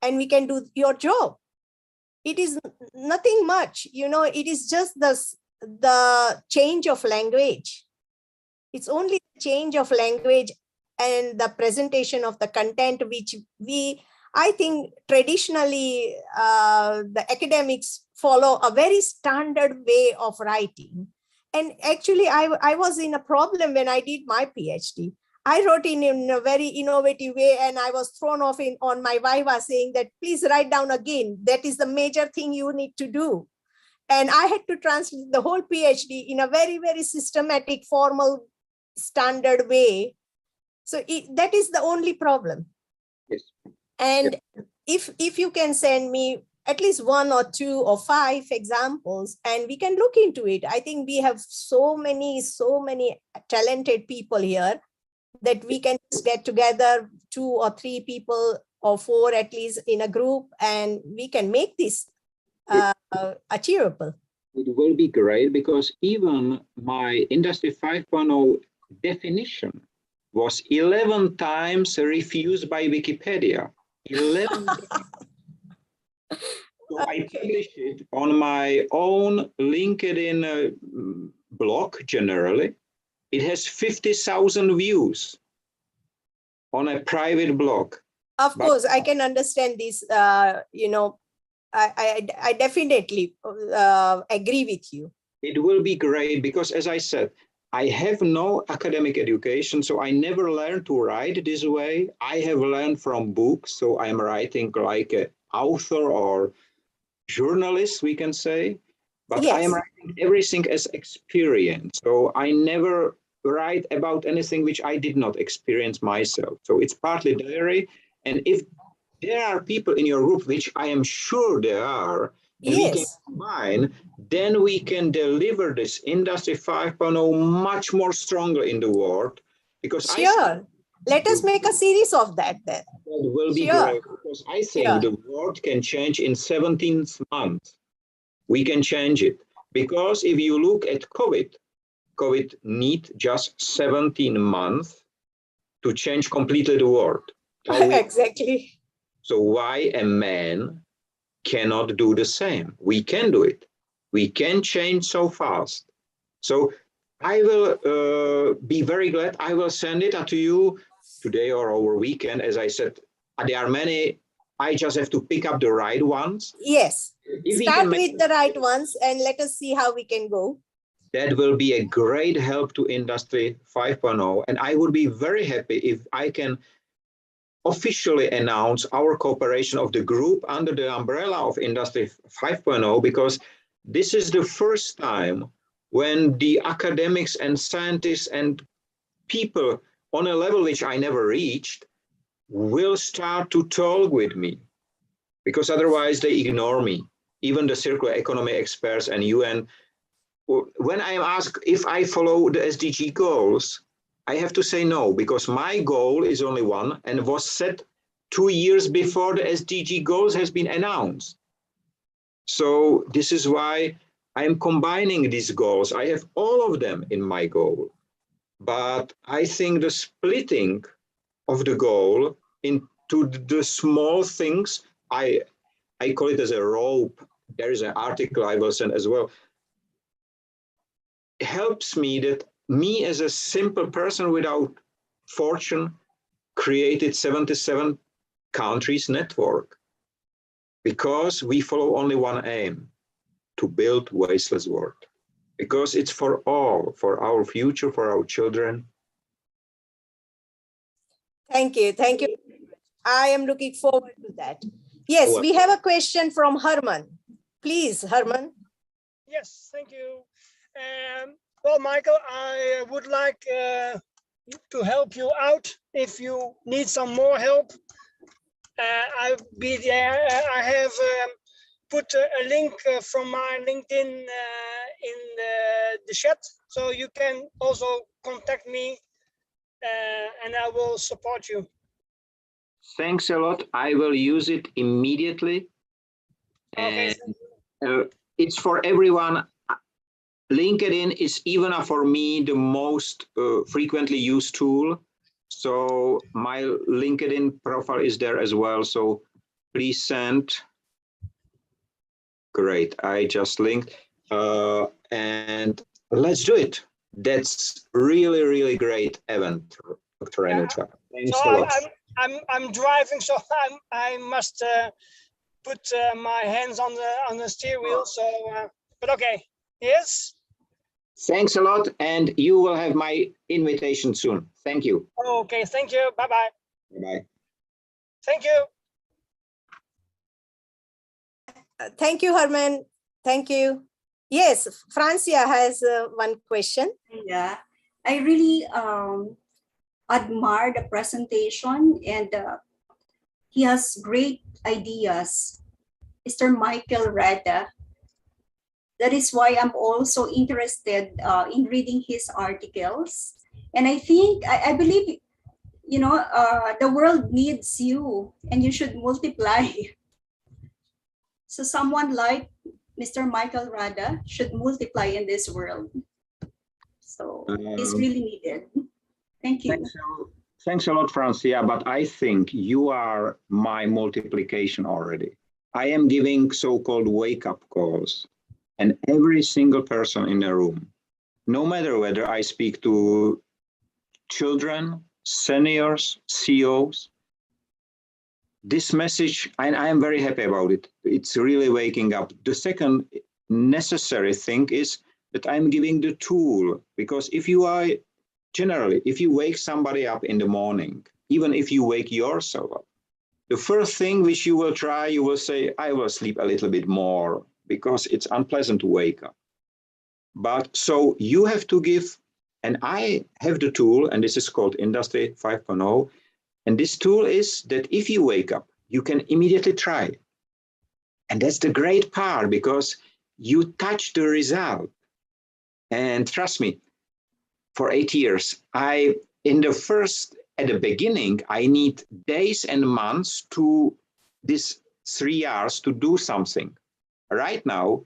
and we can do your job. It is nothing much, it is just the change of language. It's only the change of language and the presentation of the content, which I think traditionally the academics follow a very standard way of writing. And actually I was in a problem when I did my PhD. I wrote in a very innovative way, and I was thrown off on my viva saying that please write down again. That is the major thing you need to do. And I had to translate the whole PhD in a very, very systematic, formal, standard way. So that is the only problem. Yes. And if you can send me at least 1 or 2 or 5 examples, and we can look into it. I think we have so many talented people here that we can just get together, 2 or 3 people or 4 at least in a group, and we can make this achievable. It will be great, because even my Industry 5.0 definition was 11 times refused by Wikipedia. 11 times. So I published it on my own LinkedIn blog generally. It has 50,000 views on a private blog. Of course, I can understand this. I definitely agree with you. It will be great because, as I said, I have no academic education, so I never learned to write this way. I have learned from books, so I'm writing like an author or journalist, we can say. But Yes. I am writing everything as experience. So I never write about anything which I did not experience myself. So it's partly diary. And if there are people in your group, which I am sure there are, and we can combine, then we can deliver this Industry 5.0 much more strongly in the world. Because sure. Let us make a series of that then. That will be great, because I think the world can change in 17 months. We can change it. Because if you look at COVID need just 17 months to change completely the world. Exactly. So why a man cannot do the same? We can do it. We can change so fast. So I will be very glad. I will send it to you today or over weekend. As I said, there are many. I just have to pick up the right ones. Yes. Start with the right ones and let us see how we can go. That will be a great help to Industry 5.0. And I would be very happy if I can officially announce our cooperation of the group under the umbrella of Industry 5.0, because this is the first time when the academics and scientists and people on a level which I never reached will start to talk with me, because otherwise they ignore me. Even the circular economy experts and UN. When I am asked if I follow the SDG goals, I have to say no, because my goal is only one and was set 2 years before the SDG goals has been announced. So this is why I am combining these goals. I have all of them in my goal, but I think the splitting of the goal into the small things, I call it as a rope. There is an article I will send as well. Helps me that me as a simple person without fortune created 77 countries network. because we follow only one aim, to build wasteless world. Because it's for all, for our future, for our children. Thank you. Thank you. I am looking forward to that. Yes, we have a question from Herman. Please, Herman. Yes, thank you. Well, Michael, I would like to help you out if you need some more help. I'll be there. I have put a link from my LinkedIn in the chat, so you can also contact me and I will support you. Thanks a lot. I will use it immediately. Okay. And it's for everyone. LinkedIn is even for me the most frequently used tool. So my LinkedIn profile is there as well. So please send. Great, I just linked. And let's do it. That's really, really great event, Dr. Renuta. Thanks a lot. I'm driving, so I must put my hands on the steering wheel. So, but okay, yes. Thanks a lot, and you will have my invitation soon. Thank you. Okay, thank you. Bye bye. Bye. Thank you. Thank you, Herman. Thank you. Yes, Francia has one question. Yeah, I really admire the presentation, and he has great ideas, Mr. Michael Rada. That is why I'm also interested in reading his articles. And I think, I believe, you know, the world needs you and you should multiply. So someone like Mr. Michael Rada should multiply in this world. So it's really needed. Thank you. Thanks a lot, Francia, but I think you are my multiplication already. I am giving so-called wake-up calls, and every single person in the room, no matter whether I speak to children, seniors, CEOs, this message, and I am very happy about it. It's really waking up. The second necessary thing is that I'm giving the tool, because if you are, generally, if you wake somebody up in the morning, even if you wake yourself up, the first thing which you will try, you will say, I will sleep a little bit more, because it's unpleasant to wake up. But so you have to give, and I have the tool, and this is called Industry 5.0. And this tool is that if you wake up, you can immediately try. And that's the great part, because you touch the result. And trust me, for 8 years, at the beginning, I need days and months to this 3 hours to do something. Right now,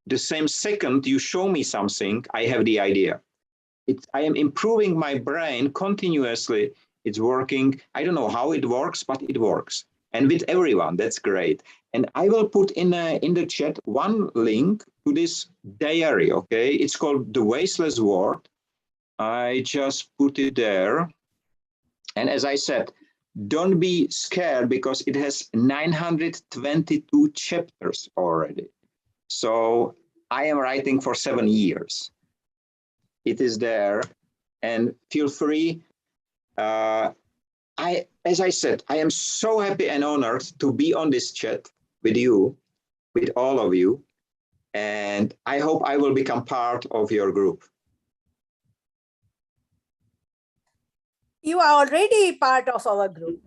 the same second you show me something, I have the idea. I am improving my brain continuously. It's working. I don't know how it works, but it works. And with everyone, that's great. And I will put in the chat one link to this diary, okay? It's called The Wasteless World. I just put it there. And as I said, don't be scared, because it has 922 chapters already. So I am writing for 7 years. It is there, and feel free. As I said, I am so happy and honored to be on this chat with you, with all of you, and I hope I will become part of your group. You are already part of our group.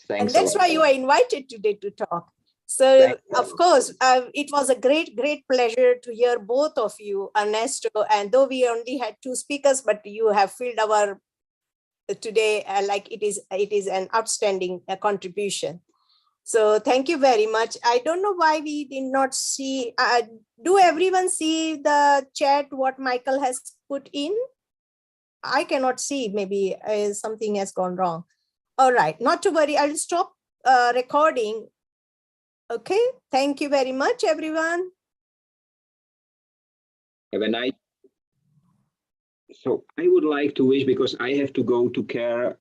Thanks. And that's why you are invited today to talk. So, of course, it was a great pleasure to hear both of you, Ernesto, and though we only had 2 speakers, but you have filled our today like it is an outstanding contribution. So thank you very much. I don't know why we did not see, do everyone see the chat, what Michael has put in? I cannot see, maybe something has gone wrong. All right, not to worry, I'll stop recording. Okay, thank you very much, everyone. Have a nice. So I would like to wish, because I have to go to care.